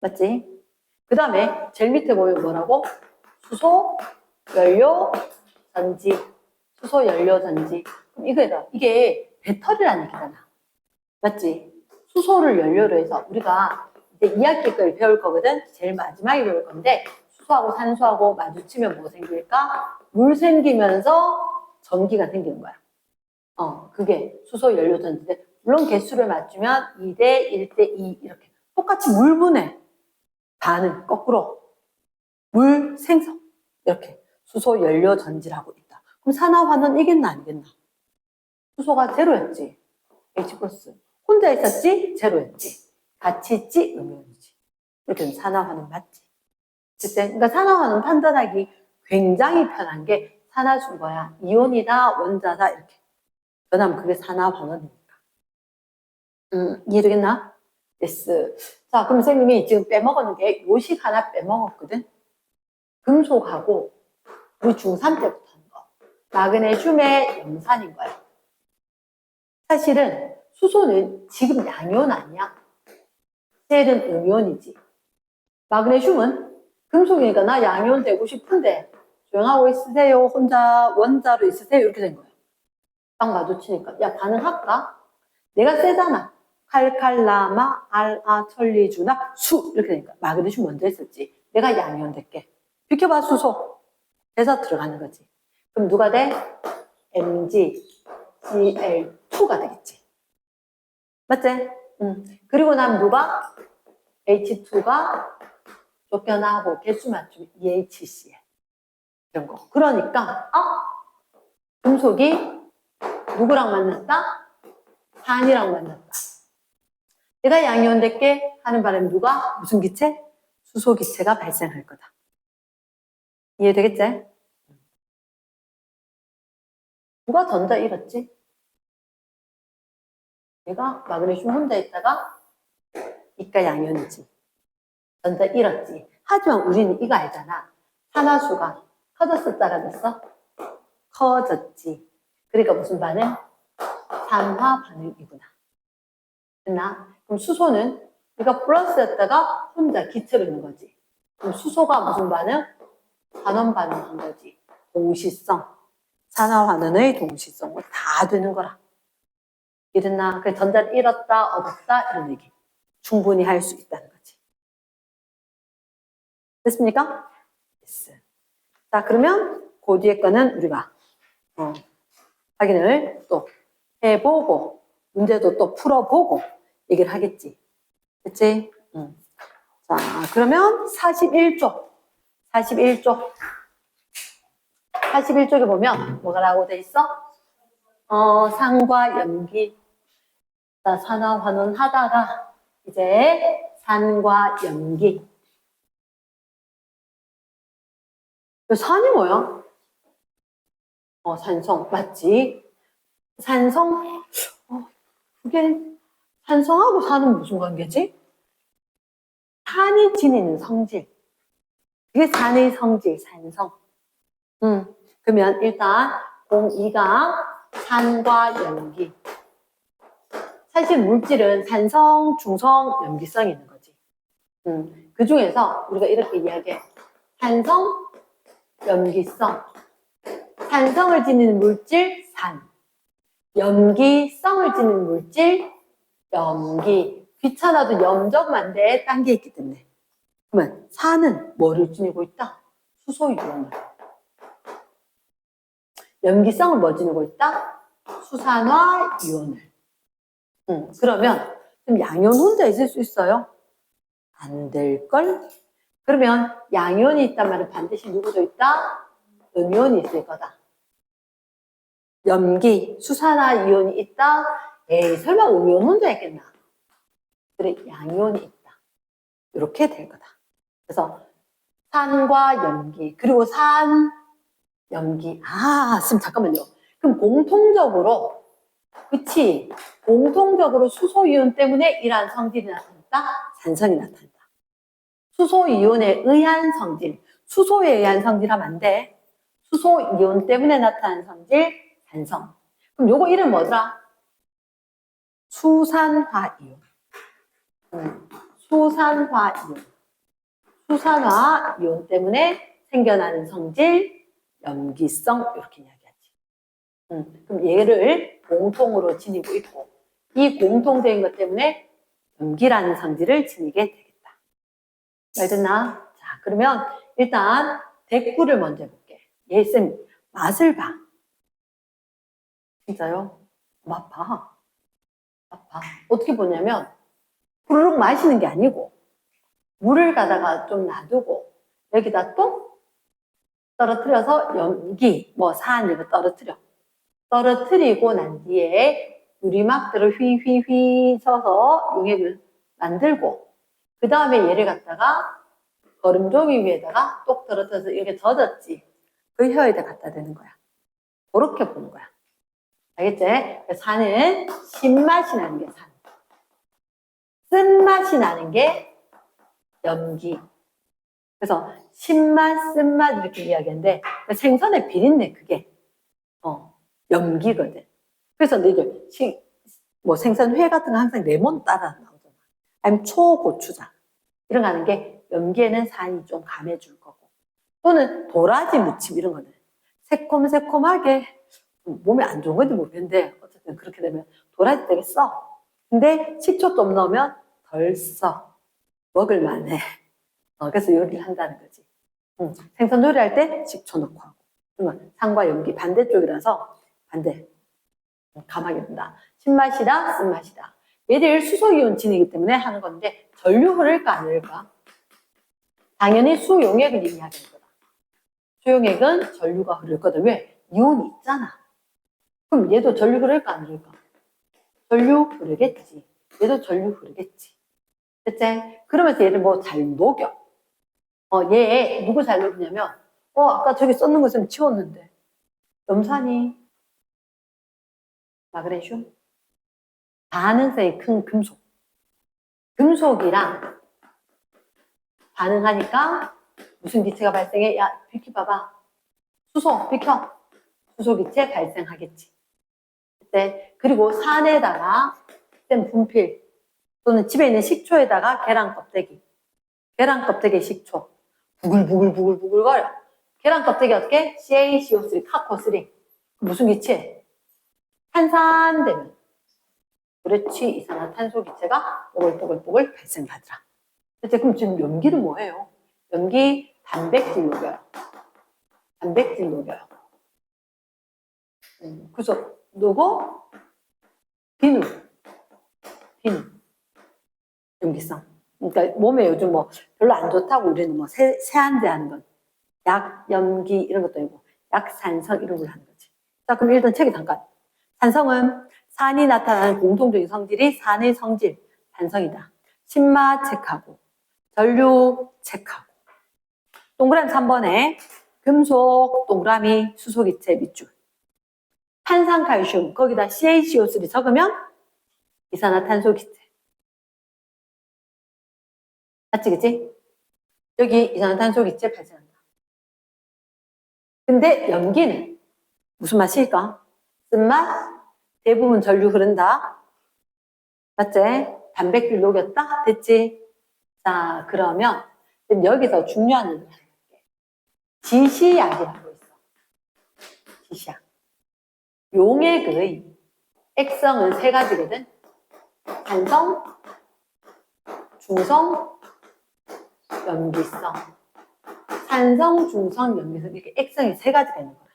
맞지? 그 다음에 제일 밑에 보면 뭐라고? 수소, 연료, 전지. 수소, 연료, 전지. 그럼 이게 배터리라는 얘기잖아. 맞지? 수소를 연료로 해서 우리가 이제 2학기 걸 배울 거거든. 제일 마지막에 배울 건데 수소하고 산소하고 마주치면 뭐 생길까? 물 생기면서 전기가 생기는 거야. 그게 수소, 연료, 전지인데 물론 개수를 맞추면 2대 1대 2 이렇게 똑같이 물분해 반응 거꾸로 물 생성 이렇게 수소, 연료, 전지라고 있다. 그럼 산화환원 이겠나 아니겠나? 수소가 제로였지. H 플러스. 혼자 있었지? 제로였지. 같이 있지? 음이온이지. 이렇게 산화환원 맞지? 그러니까 산화환원 판단하기 굉장히 편한 게 산화순거야. 이온이다, 원자다 이렇게. 변하면 그게 산화환원이니까. 이해되겠나? yes. 자, 그럼 선생님이 지금 빼먹은 게 요식 하나 빼먹었거든? 금속하고 우리 중3 때부터 한 거. 마그네슘의 염산인 거야. 사실은 수소는 지금 양이온 아니야. 셀은 음이온이지. 마그네슘은 금속이니까 나 양이온 되고 싶은데 조용하고 있으세요. 혼자 원자로 있으세요. 이렇게 된 거야. 딱 마주치니까 야 반응할까? 내가 세잖아. 칼칼라마, 알아, 천리주나, 수 이렇게 되니까 마그네슘 먼저 했었지. 내가 양이온 될게. 비켜봐 수소. 해서 들어가는 거지. 그럼 누가 돼? MgCl2가 되겠지. 맞지? 그리고 난 누가? H2가 쫓겨나고 개수 맞춤 EHCl. 이런 거. 그러니까 금속이 누구랑 만났다? 산이랑 만났다. 내가 양이온 될게 하는 바람에 누가? 무슨 기체? 수소 기체가 발생할 거다. 이해되겠지? 누가 전자 잃었지? 내가 마그네슘 혼자 있다가 이가 양이온이지. 전자 잃었지. 하지만 우리는 이거 알잖아. 산화수가 커졌어, 작아졌어? 커졌지. 그러니까 무슨 반응? 산화 반응이구나. 됐나? 그럼 수소는 우리가 플러스였다가 혼자 기체로 있는 거지. 그럼 수소가 무슨 반응? 환원 반응한 거지. 동시성. 산화환원의 동시성으로 다 되는 거라. 이랬나? 그 전자를 잃었다, 얻었다 이런 얘기. 충분히 할 수 있다는 거지. 됐습니까? yes. 자, 그러면 그 뒤에 거는 우리가 확인을 또 해보고 문제도 또 풀어보고 얘기를 하겠지. 됐지? 자, 그러면 41쪽. 41쪽에 보면 뭐라고 돼 있어? 산과 염기. 자, 산화환원 하다가 이제 산과 염기. 산이 뭐야? 산성. 맞지? 산성? 그게 산성하고 산은 무슨 관계지? 산이 지니는 성질. 그게 산의 성질, 산성. 그러면 일단 02가 산과 염기. 사실 물질은 산성, 중성, 염기성이 있는 거지. 그 중에서 우리가 이렇게 이야기해. 산성, 염기성. 산성을 지니는 물질, 산. 염기성을 지니는 물질, 염기. 귀찮아도 염적만데 딴 게 있기 때문에. 그러면 산은 뭐를 지니고 있다? 수소이온을. 염기성은 뭐 지니고 있다? 수산화 이온을. 그러면 좀 양이온 혼자 있을 수 있어요? 안 될걸? 그러면 양이온이 있단 말은 반드시 누구도 있다? 음이온이 있을 거다. 염기, 수산화 이온이 있다? 에이, 설마 음이온 혼자 있겠나? 그래, 양이온이 있다. 이렇게 될 거다. 그래서 산과 염기, 그리고 산, 염기. 잠깐만요. 그럼 공통적으로, 그치? 공통적으로 수소이온 때문에 이러한 성질이 나타났다? 산성이 나타났다. 수소이온에 의한 성질, 수소에 의한 성질 하면 안 돼. 수소이온 때문에 나타난 성질, 산성. 그럼 요거 이름 뭐더라? 수산화이온. 수산화이온. 수산화이온 때문에 생겨나는 성질, 염기성, 이렇게 이야기하지. 그럼 얘를 공통으로 지니고 있고, 이 공통적인 것 때문에 염기라는 성질을 지니게 되겠다. 알겠나? 자, 그러면 일단 대꾸를 먼저 해볼게. 쌤, 맛을 봐. 진짜요? 맛 봐. 맛 봐. 어떻게 보냐면, 후루룩 마시는 게 아니고, 물을 갖다가 좀 놔두고, 여기다 또 떨어뜨려서 염기, 산 이거 떨어뜨려. 떨어뜨리고 난 뒤에 유리막들을 휘휘휘 쳐서 용액을 만들고, 그 다음에 얘를 갖다가 거름종이 위에다가 똑 떨어뜨려서 이렇게 젖었지. 그 혀에다 갖다 대는 거야. 그렇게 보는 거야. 알겠지? 산은 신맛이 나는 게 산. 쓴맛이 나는 게 염기. 그래서 신맛, 쓴맛 이렇게 이야기하는데 생선의 비린내 그게 염기거든. 그래서 너희들 생선회 같은 거 항상 레몬 따라 나오잖아. 아니면 초고추장 이런 거 하는 게 염기에는 산이 좀 감해줄 거고, 또는 도라지 무침 이런 거는 새콤새콤하게 몸에 안 좋은 건지 모르겠는데 어쨌든 그렇게 되면 도라지 되게 써. 근데 식초 좀 넣으면 덜 써. 먹을만해. 그래서 요리를 한다는 거지. 생선 요리할 때 식초 넣고 하고. 그러면 산과 염기 반대쪽이라서 반대. 감하게 된다. 신맛이다, 쓴맛이다. 얘들 수소이온 진이기 때문에 하는 건데 전류 흐를까 안 흐를까? 당연히 수용액을 의미하게 될 거다. 수용액은 전류가 흐를 거다. 왜? 이온이 있잖아. 그럼 얘도 전류 흐를까 안 흐를까? 전류 흐르겠지. 얘도 전류 흐르겠지. 됐지? 그러면서 얘를 뭐 잘 녹여. 얘 누구 잘 녹이냐면 아까 저기 썼는 거 좀 치웠는데 염산이 마그네슘 반응성이 큰 금속. 금속이랑 반응하니까 무슨 기체가 발생해? 야, 비켜봐봐. 수소, 비켜. 수소 기체 발생하겠지. 그때 그리고 산에다가 쌤 분필 또는 집에 있는 식초에다가 계란 껍데기. 계란 껍데기 식초. 부글부글 거려. 계란 껍데기 어떻게? CaCO3, 카코3. 무슨 기체? 탄산되면. 그렇지, 이산화탄소 기체가 뽀글뽀글 발생하더라. 그럼 지금 염기는 뭐예요? 염기 단백질 녹여요. 단백질 녹여요. 그래서 녹어 비누. 염기성. 그러니까 몸에 요즘 뭐 별로 안 좋다고 우리는 뭐 세안제 하는 건 약, 염기 이런 것도 아니고 약산성 이런 걸 하는 거지. 자, 그럼 일단 책에 잠깐. 산성은 산이 나타나는 공통적인 성질이 산의 성질, 산성이다. 신마 체크하고 전류 체크하고 동그라미 3번에 금속, 동그라미, 수소기체, 밑줄 탄산칼슘 거기다 CaCO3 적으면 이산화탄소기체 맞지 그치? 여기 이산화탄소기체 발생한다. 근데 염기는 무슨 맛일까? 쓴맛? 대부분 전류 흐른다. 맞지? 단백질 녹였다? 됐지? 자, 그러면 여기서 중요한 일을 할게. 지시약이라고 있어. 지시약. 용액의 액성은 세 가지거든. 산성, 중성, 염기성. 산성, 중성, 염기성 이렇게 액성이 세 가지가 있는 거야.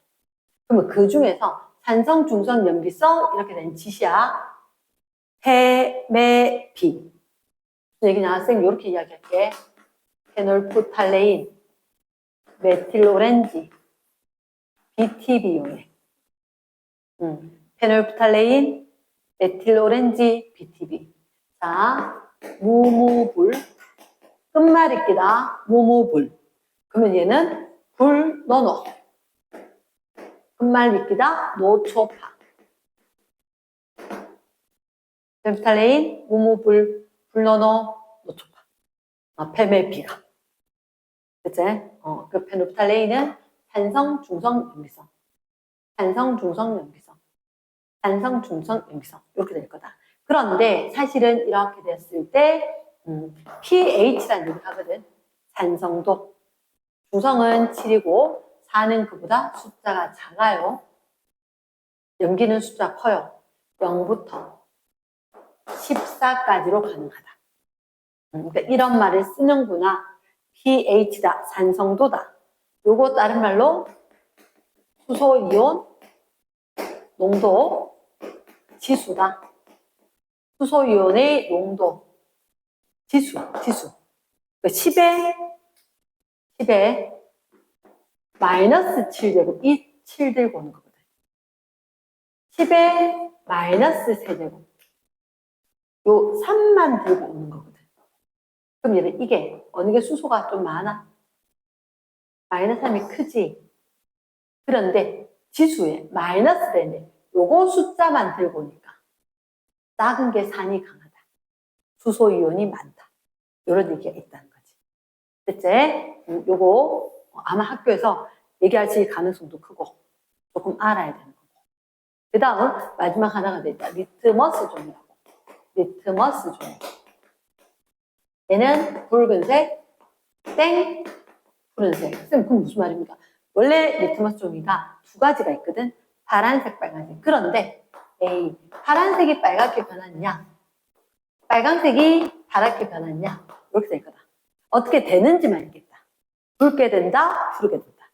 그러면 그 중에서 산성, 중성, 염기성 이렇게 된 지시약 페메피. 얘기냐? 쌤 이렇게 이야기할게. 페놀프탈레인, 메틸오렌지, BTB 용액. 페놀프탈레인, 메틸오렌지, BTB. 자, 무무불. 끝말잇기다. 무무불. 그러면 얘는 불 넣어. 끝말잇기다. 노초파. 페놀프탈레인, 무무불, 불 넣어. 노초파. 페메피가. 그치? 그 페놀프탈레인은 산성, 중성, 염기성. 산성, 중성, 염기성. 산성, 중성, 염기성. 이렇게 될 거다. 그런데 사실은 이렇게 됐을 때 pH라는 얘기를 하거든. 산성도. 중성은 7이고 4는 그보다 숫자가 작아요. 염기는 숫자 커요. 0부터 14까지로 가능하다. 그러니까 이런 말을 쓰는구나. pH다. 산성도다. 요거 다른 말로 수소이온 농도 지수다. 수소이온의 농도 지수. 10에 마이너스 7제곱, 이 7 들고 오는 거거든. 10에 마이너스 3제곱, 요 3만 들고 오는 거거든. 그럼 얘는 이게 어느 게 수소가 좀 많아? 마이너스 3이 크지? 그런데 지수에 마이너스 되는데 요거 숫자만 들고 오니까 작은 게 산이 강하다. 수소이온이 많다. 이런 얘기가 있다는 거지. 됐지? 요거 아마 학교에서 얘기하실 가능성도 크고 조금 알아야 되는 거고. 그 다음 마지막 하나가 됐다. 리트머스 종이라고. 리트머스 종이. 얘는 붉은색, 땡, 푸른색. 쌤, 그건 무슨 말입니까? 원래 리트머스 종이가 두 가지가 있거든. 파란색, 빨간색. 그런데 에이, 파란색이 빨갛게 변하느냐? 빨간색이 파랗게 변하느냐? 이렇게 될 거다. 어떻게 되는지만 알겠다. 붉게 된다, 푸르게 된다.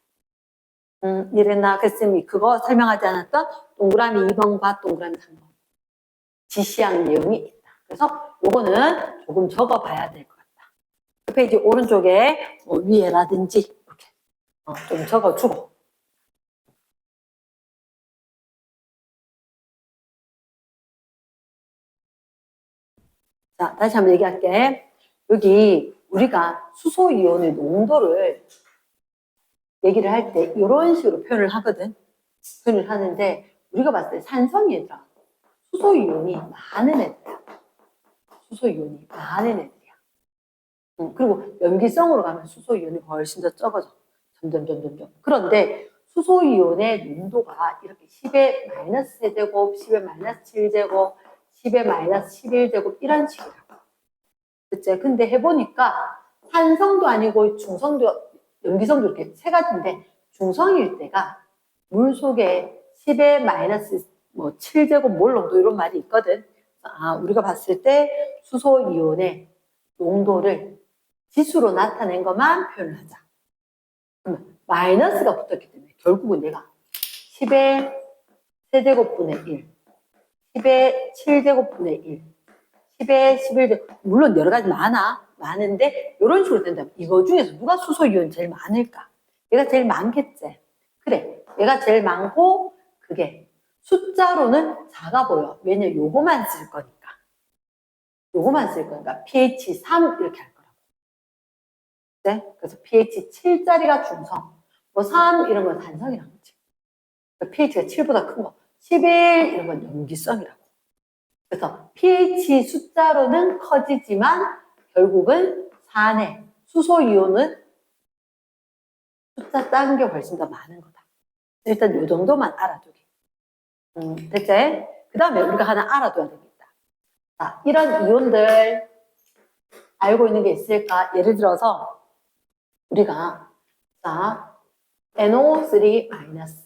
이랬나? 그래서 그거 설명하지 않았던 동그라미 2번과 동그라미 3번. 지시한 내용이 있다. 그래서 요거는 조금 적어봐야 될 것 같다. 그 페이지 오른쪽에 위에라든지 이렇게 좀 적어주고. 자, 다시 한번 얘기할게. 여기 우리가 수소이온의 농도를 얘기를 할 때 이런 식으로 표현을 하거든. 표현을 하는데 우리가 봤을 때 산성이 얘들아 수소이온이 많은 애들이야. 수소이온이 많은 애들이야. 그리고 염기성으로 가면 수소이온이 훨씬 더 적어져. 점점. 그런데 수소이온의 농도가 이렇게 10의 마이너스 세제곱, 10의 마이너스 7제곱, 10의 마이너스 11제곱 이런 식이라고. 그치? 근데 해보니까 산성도 아니고 중성도, 염기성도 이렇게 세 가지인데 중성일 때가 물 속에 10의 마이너스 7제곱 몰 농도 이런 말이 있거든. 우리가 봤을 때 수소이온의 농도를 지수로 나타낸 것만 표현을 하자. 그러면 마이너스가 붙었기 때문에 결국은 내가 10의 세제곱분의 1, 10의 7제곱분의 1, 10의 11제곱, 물론 여러 가지 많은데 이런 식으로 된다면 이거 중에서 누가 수소이온이 제일 많을까? 얘가 제일 많겠지. 그래, 얘가 제일 많고 그게 숫자로는 작아 보여. 왜냐, 요거만 쓸 거니까. 요거만 쓸 거니까 pH 3 이렇게 할 거라고. 네? 그래서 pH 7짜리가 중성, 뭐 3 이런 건 단성이라는 거지. 그러니까 pH가 7보다 큰 거, 11 이런 건 염기성이라고. 그래서 pH 숫자로는 커지지만 결국은 산의 수소 이온은 숫자 작은 게 훨씬 더 많은 거다. 일단 요 정도만 알아두기. 됐지? 그 다음에 우리가 하나 알아둬야 되겠다. 자, 이런 이온들 알고 있는 게 있을까? 예를 들어서 우리가 자 NO3 마이너스,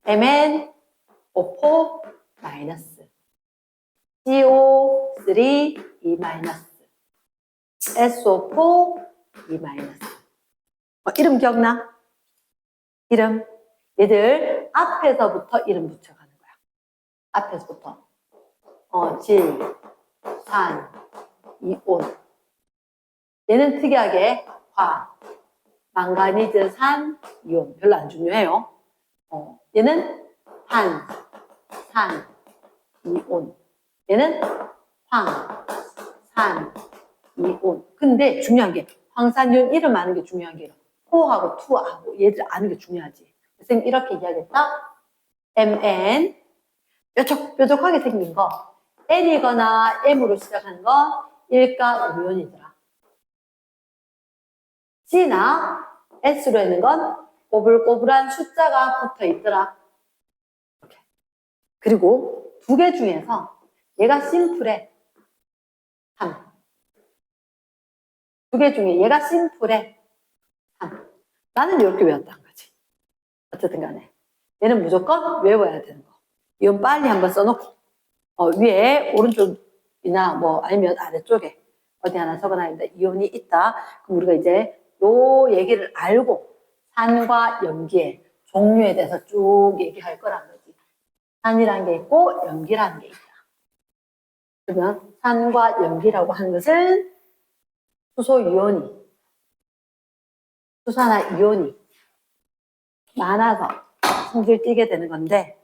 MnO4 마이너스, CO3 E 마이너스, SO4 E 마이너스. 이름 기억나? 이름. 얘들 앞에서부터 이름 붙여가는 거야. 앞에서부터. 질, 산, 이온. 얘는 특이하게 화, 망가니즈, 산, 이온. 별로 안 중요해요. 얘는 한, 산, 이온. 얘는 황, 산, 이온. 근데 중요한 게 황산이온 이름 아는 게 중요한 게 4하고 2하고 얘들 아는 게 중요하지. 선생님 이렇게 이야기했다. Mn 뾰족하게 생긴 거 N이거나 M으로 시작하는 거 일가 음이온이더라. C나 S로 있는 건 꼬불꼬불한 숫자가 붙어 있더라. 이렇게. 그리고 두 개 중에서 얘가 심플해. 3. 두 개 중에 얘가 심플해. 3. 나는 이렇게 외웠다는 거지. 어쨌든 간에 얘는 무조건 외워야 되는 거. 이건 빨리 한번 써놓고 위에 오른쪽이나 뭐 아니면 아래쪽에 어디 하나 적어놔야 된다. 이온이 있다. 그럼 우리가 이제 요 얘기를 알고 산과 염기의 종류에 대해서 쭉 얘기할 거란 거지. 산이라는 게 있고 염기라는 게 있다. 그러면 산과 염기라고 하는 것은 수소 이온이, 수산화 이온이 많아서 성질 띠게 되는 건데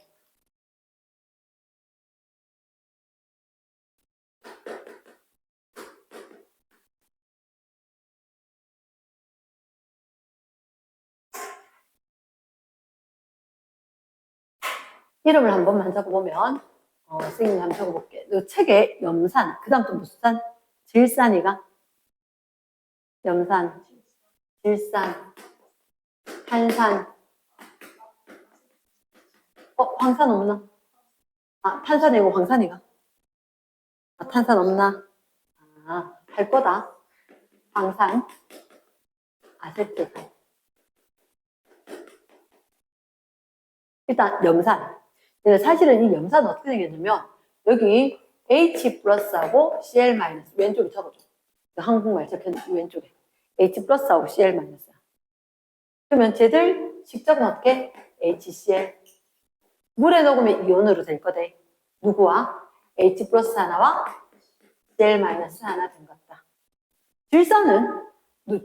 이름을 한 번만 적어보면 선생님이 한번 적어볼게. 이 책에 염산, 그 다음 또 무슨 산? 질산이가? 염산, 질산, 탄산. 황산 없나? 탄산이고 황산이가? 탄산 없나? 할 거다. 황산, 아세트산. 일단 염산. 사실은 이 염산은 어떻게 생겼냐면 여기 H 플러스하고 Cl 마이너스 왼쪽에 적어줘. 한국말 적혀있는 왼쪽에 H 플러스하고 Cl 마이너스. 그러면 쟤들 직접은 어떻게? HCl. 물에 녹으면 이온으로 될 거대. 누구와? H 플러스 하나와 Cl 마이너스 하나 된 것다. 질산은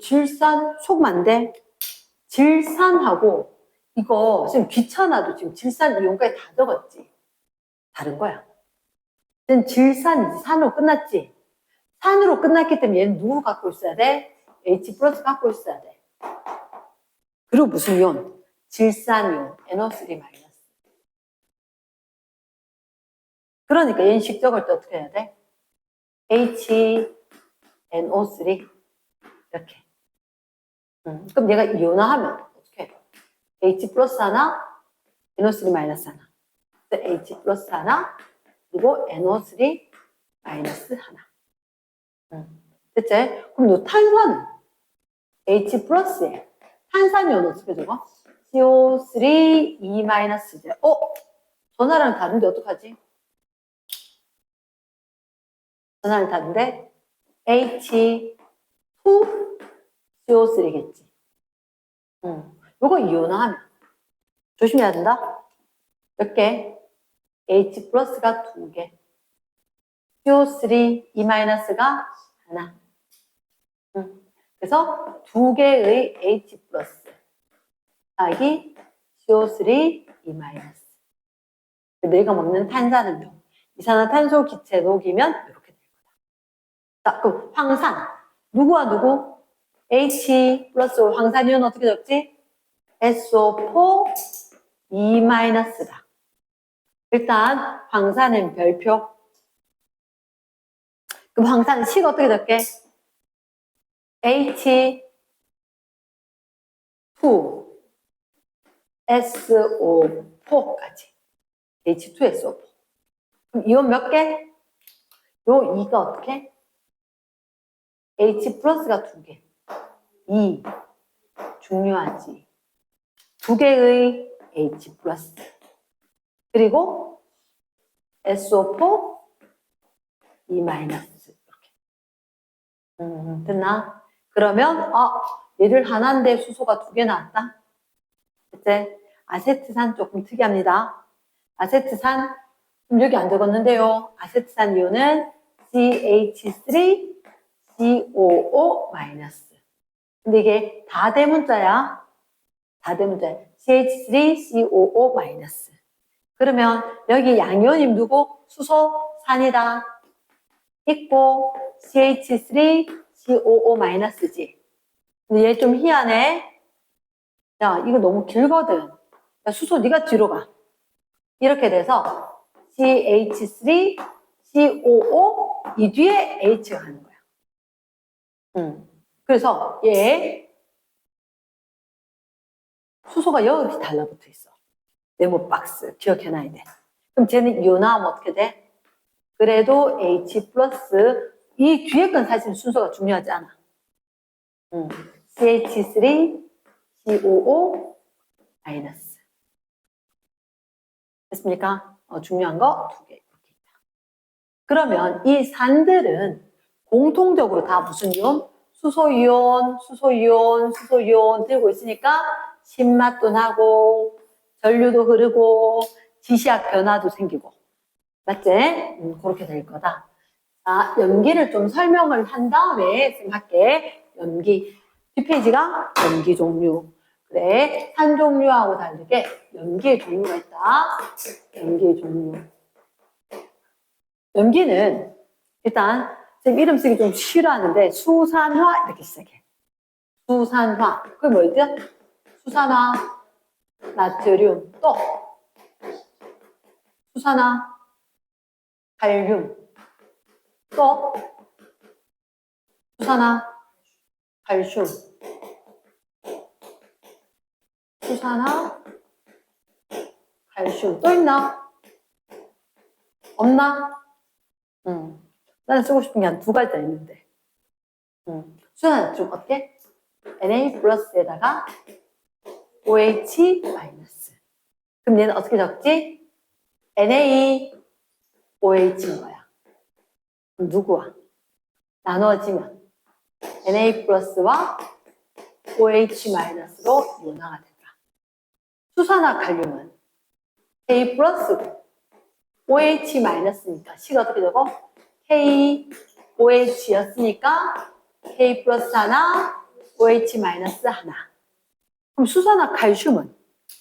질산 속만데 질산하고 이거 지금 귀찮아도 지금 질산 이온까지 다 적었지. 다른 거야. 얘는 질산이지. 산으로 끝났지. 산으로 끝났기 때문에 얘는 누구 갖고 있어야 돼? H 플러스 갖고 있어야 돼. 그리고 무슨 이온? 질산이온, NO3 마이너스. 그러니까 얘는 식 적을 때 어떻게 해야 돼? HNO3 이렇게. 그럼 얘가 이온화하면 어떻게 해? H 플러스 하나, NO3 마이너스 하나. H 플러스 하나, 그리고 NO3 마이너스 하나. 됐지? 그럼 너 탄산은 H 플러스에 탄산이온 어떻게 적어? CO3 E 마이너스제. 전화랑 다른데 어떡하지? 전화랑 다른데 H2 CO3겠지. 요거 이온화하면 조심해야 된다. 몇 개? H 플러스가 2개. CO3 E 마이너스가 하나. 그래서 2개의 H 플러스 곱하기 CO3 E 마이너스. 내가 먹는 탄산음료. 이산화탄소 기체 녹이면 이렇게 돼. 자, 그럼 황산. 누구와 누구? H 플러스 황산이온 어떻게 적지? SO4 2-다. 일단 황산은 별표. 그럼 황산은 C가 어떻게 적게? H2 SO4까지. H2SO4. 그럼 이온 몇 개? 요 2가 어떻게? H 플러스가 2개. 2. 중요하지. 2개의 H 플러스. 그리고 SO4 2 마이너스. 이렇게. 됐나? 그러면, 얘를 하나인데 수소가 2개 나왔다. 이제 아세트산 조금 특이합니다. 아세트산, 여기 안 적었는데요. 아세트산 이온은 CH3COO-. 근데 이게 다대문자야. 다대문자야. CH3COO-. 그러면 여기 양이온이 누구? 수소, 산이다. 있고 CH3COO-지. 근데 얘 좀 희한해. 야, 이거 너무 길거든. 야, 수소 네가 뒤로 가. 이렇게 돼서 CH3COO 이 뒤에 H가 가는 거야. 그래서 얘 수소가 여기 달라붙어 있어. 네모 박스 기억해놔야 돼. 그럼 쟤는 이온화하면 어떻게 돼? 그래도 H 플러스 이 뒤에 건 사실 순서가 중요하지 않아. CH3COO-. 됐습니까? 중요한 거 2개 이렇게 있다. 그러면 이 산들은 공통적으로 다 무슨 이온? 수소이온, 수소이온, 수소이온 들고 있으니까 신맛도 나고 전류도 흐르고 지시약 변화도 생기고. 맞지? 그렇게 될 거다. 자, 염기를 좀 설명을 한 다음에 생각할게. 염기. 뒷페이지가 염기 종류. 그래, 산 종류하고 다르게 염기의 종류가 있다. 염기의 종류. 염기는 일단 지금 이름 쓰기 좀 싫어하는데 수산화 이렇게 시작해. 수산화. 그게 뭐였지? 수산화, 나트륨, 또 수산화, 칼륨, 또 수산화, 칼슘, 수산화, 칼슘. 또 있나? 없나? 나는 쓰고 싶은 게 한 2가지나 있는데. 수산화 좀 어때? Na 플러스에다가 OH 마이너스. 그럼 얘는 어떻게 적지? Na, OH인 거야. 그럼 누구와? 나눠지면 Na 플러스와 OH 마이너스로 이온화가 된다. 수산화 칼륨은 K 플러스고 OH 마이너스니까 C가 어떻게 되고? KOH였으니까 K 플러스 하나, OH 마이너스 하나. 그럼 수산화 칼슘은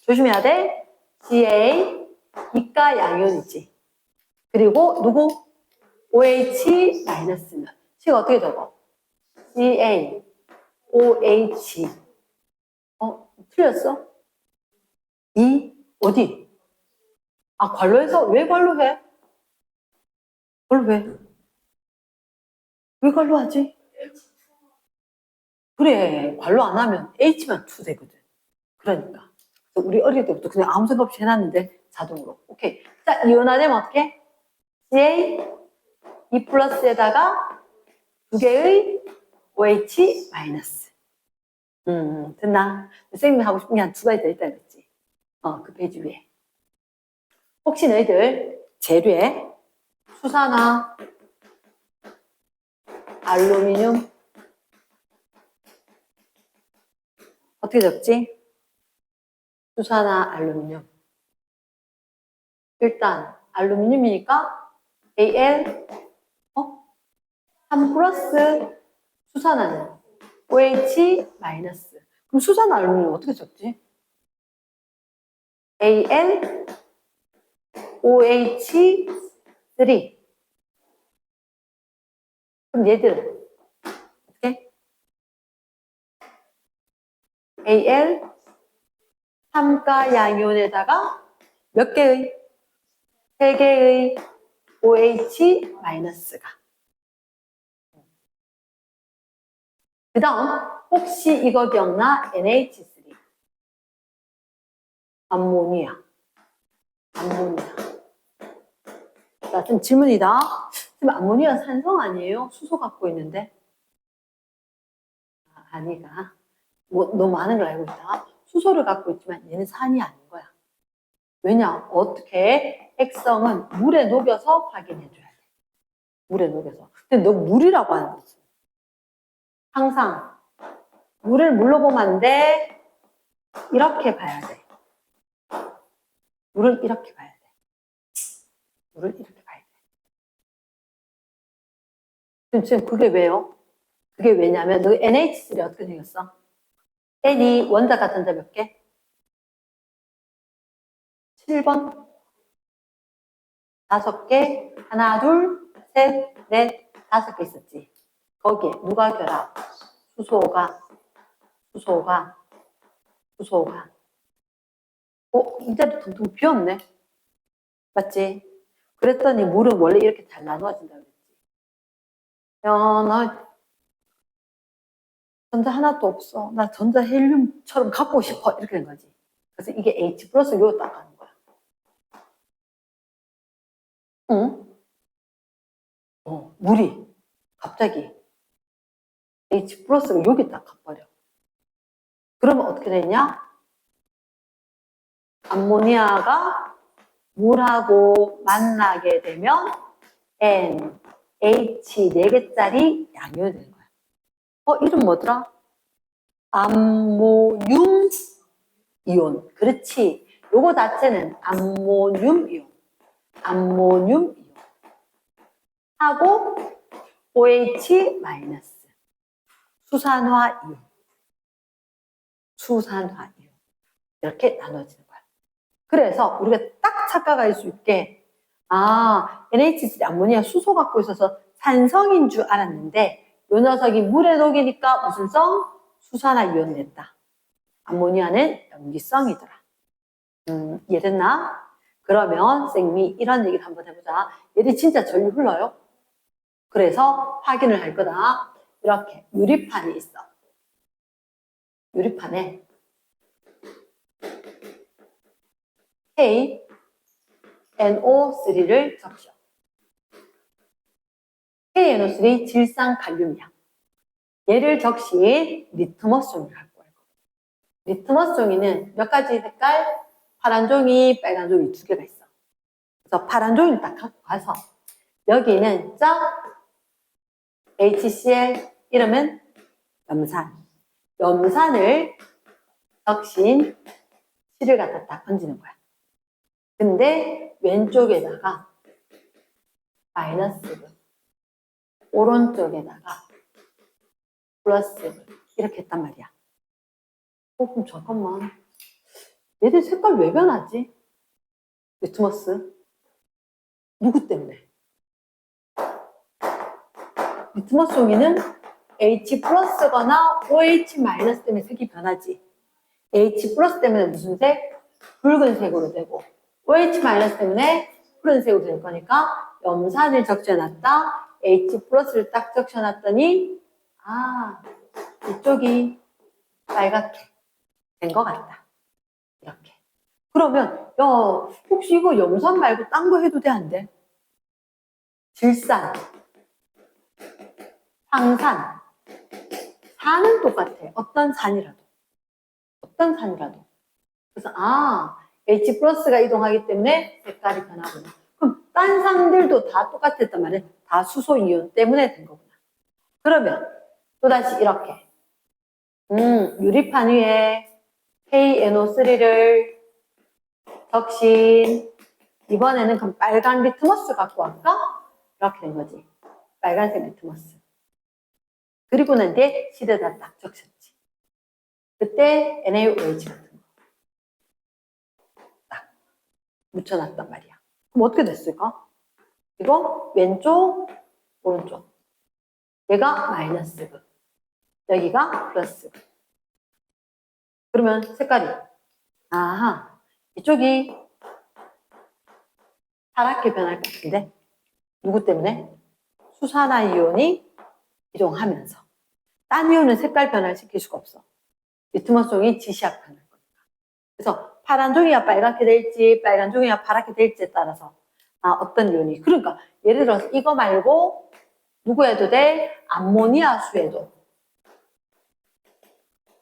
조심해야 돼. Ca, 이가 양이온이지. 그리고 누구? OH 마이너스는 C가 어떻게 적어? Ca, OH. 틀렸어? 이 어디? 관로해서 왜 관로해? 그걸 왜 관로하지? 그래, 관로 안 하면 H만 2 되거든. 그러니까. 우리 어릴 때부터 그냥 아무 생각 없이 해놨는데 자동으로. 오케이. 자, 이온화되면 어떻게? CA, E 플러스에다가 2개의 OH 마이너스. 됐나? 선생님이 하고 싶은 게 한 2가지 더 있다 그랬지. 그 페이지 위에. 혹시 너희들 재료에 수산화, 알루미늄 어떻게 적지? 수산화, 알루미늄. 일단 알루미늄이니까 Al 3 플러스 수산화는 OH 마이너스. 그럼 수산화 알루미늄 어떻게 적지? Al OH3 그럼 얘들은 어떻게? Al 3가 양이온에다가 몇 개의? 3개의 OH 마이너스가. 그 다음 혹시 이거 기억나? NH3 암모니아. 자, 좀 질문이다. 지금 암모니아 산성 아니에요? 수소 갖고 있는데? 아니가. 뭐 너무 많은 걸 알고 있다. 수소를 갖고 있지만 얘는 산이 아닌 거야. 왜냐? 어떻게? 액성은 물에 녹여서 확인해 줘야 돼. 물에 녹여서. 근데 너 물이라고 하는 거지. 항상 물을 물로 보면 안 돼. 이렇게 봐야 돼. 물을 이렇게 봐야 돼. 물을 이렇게 봐야 돼. 지금 그게 왜요? 그게 왜냐면 너 NH3 어떻게 생겼어? N이 원자가 전자 몇 개? 7번 5개 하나 둘 셋 넷 5개 있었지. 거기에 누가 결합? 수소가 이제도 텅텅 비었네. 맞지? 그랬더니 물은 원래 이렇게 잘 나누어진다 그랬지. 야, 나 전자 하나도 없어. 나 전자 헬륨처럼 갖고 싶어. 이렇게 된 거지. 그래서 이게 H 플러스 요거 딱 가는 거야. 응? 물이 갑자기 H 플러스가 여기 딱 가버려. 그러면 어떻게 되냐? 암모니아가 물하고 만나게 되면 N, H 4개짜리 양이온이 되는 거야. 이름 뭐더라? 암모늄 이온. 그렇지. 요거 자체는 암모늄 이온. 하고 OH 마이너스. 수산화 이온. 이렇게 나눠지는 거야. 그래서 우리가 딱 착각할 수 있게 NH3 암모니아 수소 갖고 있어서 산성인 줄 알았는데 요 녀석이 물에 녹이니까 무슨 성? 수산화 이온이 됐다. 암모니아는 염기성이더라. 이해됐나? 그러면 쌤이 이런 얘기를 한번 해보자. 얘들이 진짜 전류 흘러요? 그래서 확인을 할 거다. 이렇게 유리판이 있어. 유리판에 KNO3를 적셔. KNO3 질산칼륨이야. 얘를 적신 리트머스 종이를 갖고 와요. 리트머스 종이는 몇 가지 색깔? 파란 종이, 빨간 종이 2개가 있어. 그래서 파란 종이를 딱 갖고 가서 여기는 HCl 이러면 염산을 적신 실을 갖다 딱 얹는 거야. 근데 왼쪽에다가 마이너스를, 오른쪽에다가 플러스를 이렇게 했단 말이야. 그럼 잠깐만. 얘들 색깔 왜 변하지? 리트머스? 누구 때문에? 리트머스 종이는 H 플러스거나 OH 마이너스 때문에 색이 변하지. H 플러스 때문에 무슨 색? 붉은색으로 되고 OH 마이너스 때문에 푸른색으로 될 거니까 염산을 적셔놨다. H 플러스를 딱 적셔놨더니 이쪽이 빨갛게 된 것 같다. 이렇게. 그러면 혹시 이거 염산 말고 딴 거 해도 돼? 안 돼? 질산, 황산, 산은 똑같아. 어떤 산이라도. 그래서 H 플러스가 이동하기 때문에 색깔이 변하구나. 그럼 딴 산들도 다 똑같았단 말이야. 다 수소 이온 때문에 된 거구나. 그러면 또다시 이렇게 유리판 위에 KNO3를 적신 이번에는 그럼 빨간 리트머스 갖고 왔까? 이렇게 된 거지. 빨간색 리트머스. 그리고 난 뒤에 실에다 딱 적셨지. 그때 NaOH 같은 거 딱 묻혀놨단 말이야. 그럼 어떻게 됐을까? 이거 왼쪽, 오른쪽. 얘가 마이너스고 여기가 플러스고. 그러면 색깔이 아하 이쪽이 파랗게 변할 것 같은데 누구 때문에? 수산화이온이 이동하면서. 딴 이온은 색깔 변화를 시킬 수가 없어. 리트머스 종이 지시학 변할 거니까. 그래서 파란 종이가 빨갛게 될지 빨간 종이가 파랗게 될지에 따라서 어떤 이온이. 그러니까 예를 들어서 이거 말고 누구 해도 돼? 암모니아 수에도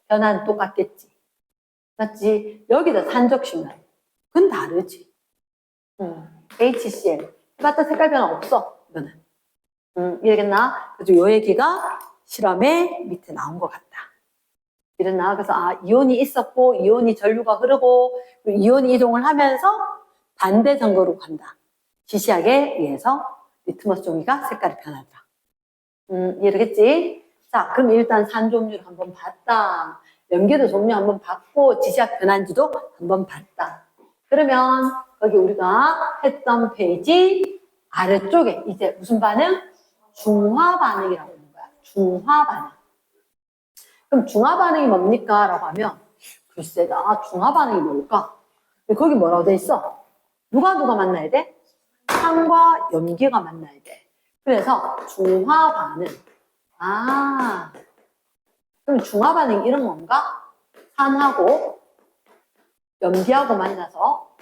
변화는 똑같겠지. 맞지? 여기다 산적시면 그건 다르지. HCl 해봤자 색깔 변화 없어. 이거는. 이해겠나? 그래서 요 얘기가 실험에 밑에 나온 것 같다. 이랬나? 그래서 이온이 있었고 이온이 전류가 흐르고 이온이 이동을 하면서 반대 전거로 간다. 지시학에 의해서 리트머스 종이가 색깔이 변하더라. 이해되겠지? 자, 그럼 일단 산 종류를 한번 봤다. 염기도 종류 한번 봤고 지시학 변환지도 한번 봤다. 그러면 여기 우리가 했던 페이지 아래쪽에 이제 무슨 반응? 중화 반응이라고 하는 거야. 중화 반응. 그럼 중화 반응이 뭡니까? 라고 하면 글쎄 나 중화 반응이 뭘까? 거기 뭐라고 돼 있어? 누가 만나야 돼? 산과 염기가 만나야 돼. 그래서 중화 반응. 그럼 중화 반응 이런 건가? 산하고 염기하고 만나서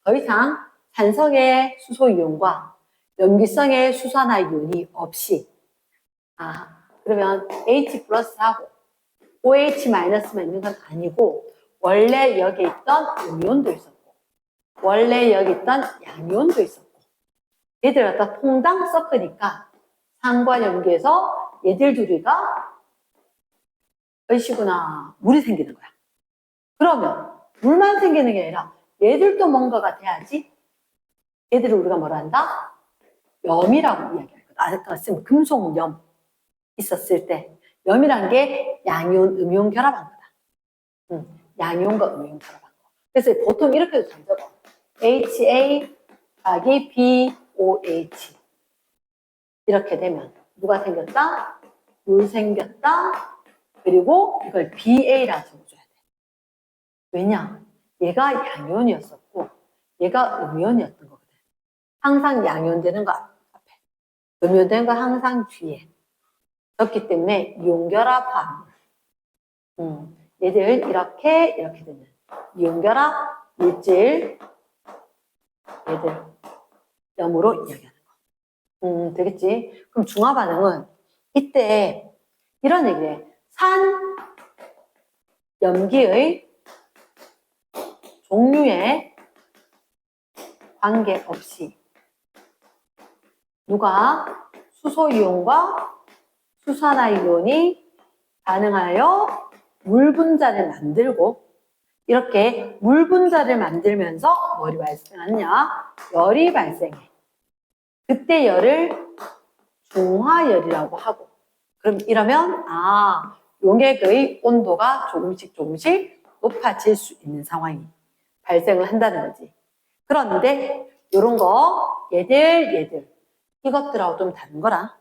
더 이상 산성의 수소이온과 염기성의 수산화이온이 없이 그러면 H 플러스하고 OH-만 있는 건 아니고 원래 여기 있던 음이온도 있었고 원래 여기 있던 양이온도 있었고 얘들 갖다 통당 섞으니까 산과 염기에서 얘들 둘이가 얼씨구나 물이 생기는 거야. 그러면 물만 생기는 게 아니라 얘들도 뭔가가 돼야지. 얘들을 우리가 뭐라 한다? 염이라고 이야기할 거다. 아까 쓰면 금속염 있었을 때 염이란 게 양이온, 음이온 결합한 거다. 양이온과 음이온 결합한 거. 그래서 보통 이렇게도 잘 적어. HA 곱하기 BOH 이렇게 되면 누가 생겼다? 물 생겼다. 그리고 이걸 BA라고 적어줘야 돼. 왜냐? 얘가 양이온이었었고 얘가 음이온이었던 거거든. 항상 양이온 되는 거 앞에, 음이온 되는 거 항상 뒤에. 그렇기 때문에 이온결합합. 얘들 이렇게 되는 이온결합 물질 얘들 염으로 이야기하는 거. 되겠지? 그럼 중화 반응은 이때 이런 얘기를 해. 산 염기의 종류에 관계없이 누가 수소이온과 수산화이온이 반응하여 물 분자를 만들고 이렇게 물 분자를 만들면서 뭐이 발생하느냐? 열이 발생해. 그때 열을 중화열이라고 하고 그럼 이러면 용액의 온도가 조금씩 높아질 수 있는 상황이 발생을 한다는 거지. 그런데 이런 거 얘들 이것들하고 좀 다른 거라.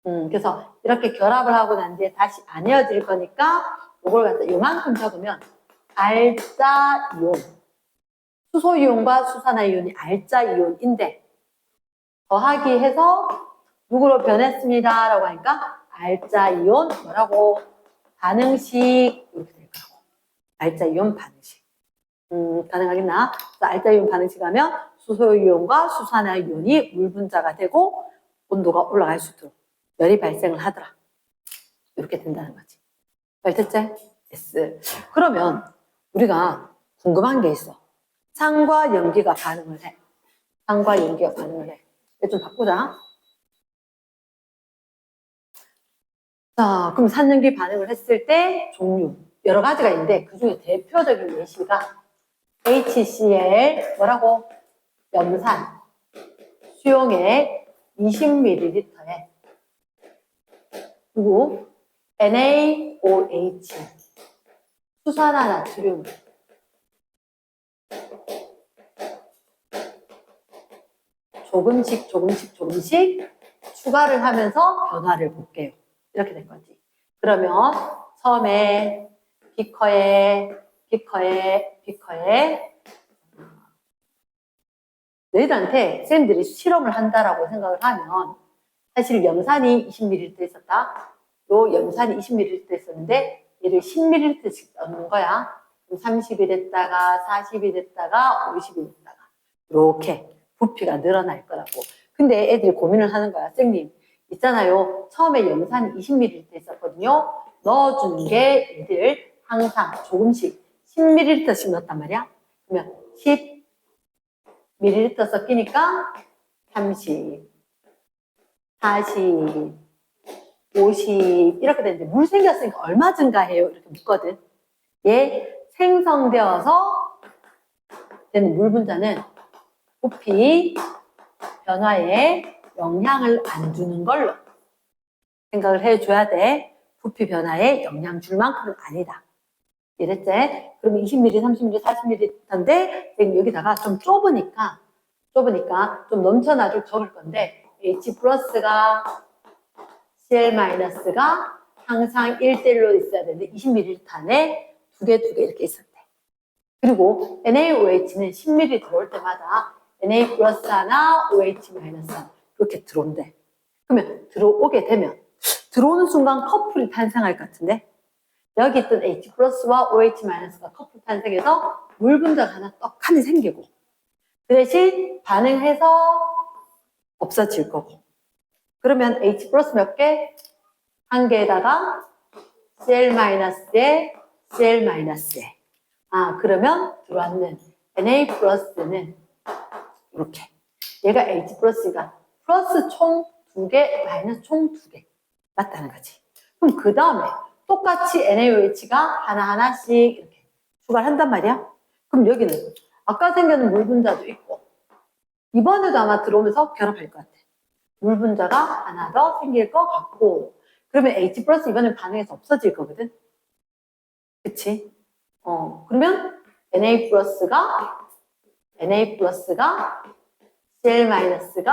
그래서 이렇게 결합을 하고 난 뒤에 다시 안 헤어질 거니까 이걸 갖다 요만큼 적으면 알자 이온. 수소이온과 수산화이온이 알자 이온인데 더하기 해서 누구로 변했습니다 라고 하니까 알자 이온 뭐라고? 반응식 이렇게 될 거라고. 알자 이온 반응식. 가능하겠나? 알자 이온 반응식 하면 수소이온과 수산화이온이 물 분자가 되고 온도가 올라갈 수 있도록 열이 발생을 하더라. 이렇게 된다는 거지. 알겠지? yes. 그러면 우리가 궁금한 게 있어. 산과 염기가 반응을 해. 산과 염기가 반응을 해. 이거 좀 바꾸자. 자, 그럼 산염기 반응을 했을 때 종류 여러 가지가 있는데 그 중에 대표적인 예시가 HCl 뭐라고? 염산 수용액 20ml에 그리고 NaOH 수산화나트륨 조금씩 추가를 하면서 변화를 볼게요. 이렇게 된 거지. 그러면 처음에 B커에 너희들한테 쌤들이 실험을 한다라고 생각을 하면 사실 염산이 20ml 있었다. 요 염산이 20ml 있었는데 얘를 10ml씩 넣는 거야. 30이 됐다가 40이 됐다가 50이 됐다가 이렇게 부피가 늘어날 거라고. 근데 애들이 고민을 하는 거야. 쌤님 있잖아요. 처음에 염산이 20ml 있었거든요. 넣어주는 게 애들 항상 조금씩 10ml씩 넣었단 말이야. 그러면 10ml 섞이니까 30, 40, 50 이렇게 되는데 물 생겼으니까 얼마 증가해요? 이렇게 묻거든. 얘 생성되어서 되는 물 분자는 부피 변화에 영향을 안 주는 걸로 생각을 해줘야 돼. 부피 변화에 영향 줄 만큼은 아니다. 이랬지? 그럼 20ml, 30ml, 40ml인데 여기다가 좀 좁으니까 좀 넘쳐나도 적을 건데 H 플러스가 Cl-가 항상 1대1로 있어야 되는데 20ml 안에 두 개 이렇게 있었대. 그리고 NaOH는 10ml 들어올 때마다 Na 플러스 하나, OH 마이너스 하나 이렇게 들어온대. 그러면 들어오게 되면 들어오는 순간 커플이 탄생할 것 같은데 여기 있던 H 플러스와 OH 마이너스가 커플 탄생해서 물 분자가 하나 떡하니 생기고 그 대신 반응해서 없어질 거고 그러면 H 플러스 몇 개? 한 개에다가 Cl 마이너스에 Cl 마이너스에 그러면 들어왔는 Na 플러스는 이렇게 얘가 H 플러스가 플러스 총 2개 마이너스 총 2개 맞다는 거지. 그럼 그 다음에 똑같이 NaOH가 하나하나씩 이렇게 추가를 한단 말이야. 그럼 여기는 아까 생겨난 물 분자도 있고 이번에도 아마 들어오면서 결합할 것 같아. 물 분자가 하나 더 생길 것 같고 그러면 H 플러스 이번엔 반응해서 없어질 거거든. 그치? 그러면 Na 플러스가 Cl 마이너스가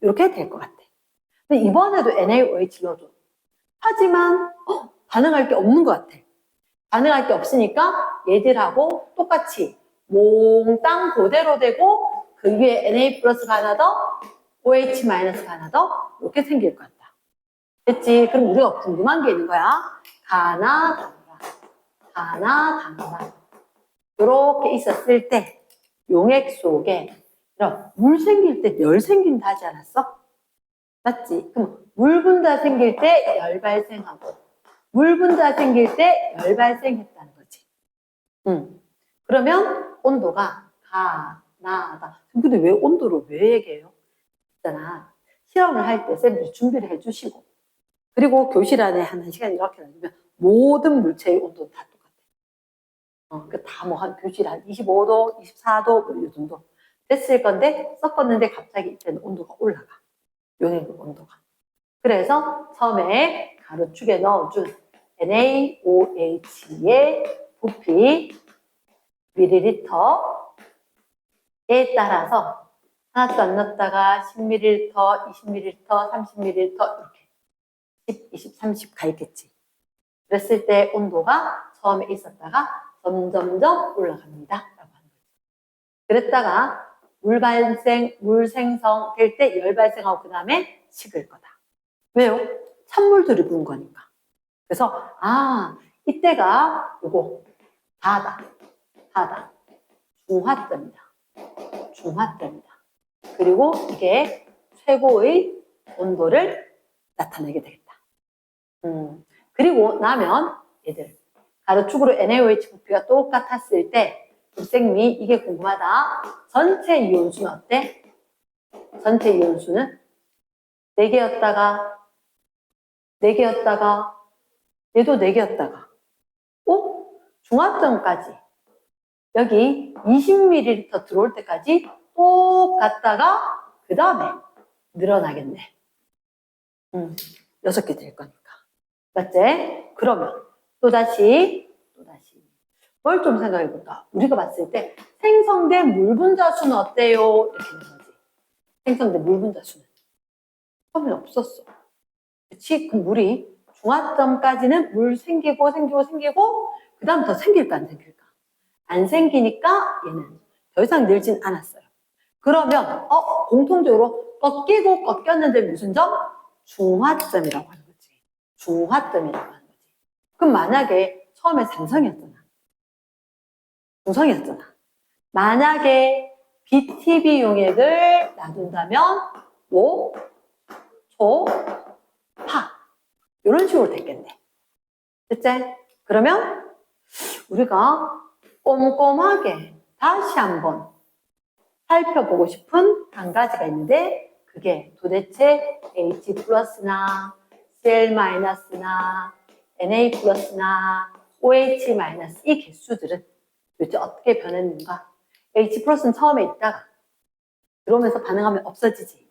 이렇게 될 것 같아. 근데 이번에도 NaOH 넣어줘. 하지만 반응할 게 없는 것 같아. 반응할 게 없으니까 얘들하고 똑같이 몽땅 그대로 되고 그 위에 Na 플러스가 하나 더 OH 마이너스가 하나 더 이렇게 생길 것 같다. 됐지? 그럼 우리가 궁금한 게 있는 거야. 가나 다노라 이렇게 있었을 때 용액 속에 이런 물 생길 때 열 생긴다 하지 않았어? 맞지? 그럼 물 분자 생길 때 열 발생하고 물 분자 생길 때 열 발생했다는 거지. 그러면 온도가 가나다. 근데 왜 온도를 왜 얘기해요? 있잖아. 실험을 할 때 쌤들이 준비를 해주시고 그리고 교실 안에 한 1시간 이렇게 놔두면 모든 물체의 온도는 다 똑같아. 다 뭐 한 교실 한 25도, 24도 뭐 이 정도 됐을 건데 섞었는데 갑자기 이때는 온도가 올라가. 용액 온도가. 그래서 처음에 가로축에 넣어준 NaOH의 부피 ml에 따라서 하나도 안 넣었다가 10ml, 20ml, 30ml 이렇게 10, 20, 30 가 있겠지. 그랬을 때 온도가 처음에 있었다가 점점점 올라갑니다. 라고 하는 거죠. 그랬다가 물 생성 될 때 열 발생하고 그 다음에 식을 거다. 왜요? 찬물들이 부은 거니까. 그래서 이때가 요거 다다. 중화점이다. 그리고 이게 최고의 온도를 나타내게 되겠다. 그리고 나면 얘들 가로축으로 NaOH 부피가 똑같았을 때 선생님이 이게 궁금하다. 전체 이온수는 어때? 전체 이온수는 4개였다가 얘도 4개였다가 중화점까지 여기 20ml 들어올 때까지 똑같다가 그 다음에 늘어나겠네. 6개 될 거니까. 맞지? 그러면 또다시 뭘 좀 생각해 볼까? 우리가 봤을 때 생성된 물 분자 수는 어때요? 이렇게 있는 거지. 생성된 물 분자 수는 처음엔 없었어. 그치? 그 물이 중화점까지는 물 생기고 그 다음 더 생길까 안 생길까? 안 생기니까 얘는 더 이상 늘진 않았어요. 그러면 공통적으로 꺾이고 꺾였는데 무슨 점? 중화점이라고 하는 거지. 중화점이라고 하는 거지. 그럼 만약에 처음에 삼성이었잖아. 중성이었잖아. 만약에 BTB 용액을 놔둔다면 뭐? 초, 파 이런 식으로 됐겠네. 됐지? 그러면 우리가 꼼꼼하게 다시 한번 살펴보고 싶은 한 가지가 있는데 그게 도대체 H 플러스나 Cl 마이너스나 Na 플러스나 OH 마이너스 이 개수들은 도대체 어떻게 변했는가? H 플러스는 처음에 있다가 들어오면서 반응하면 없어지지.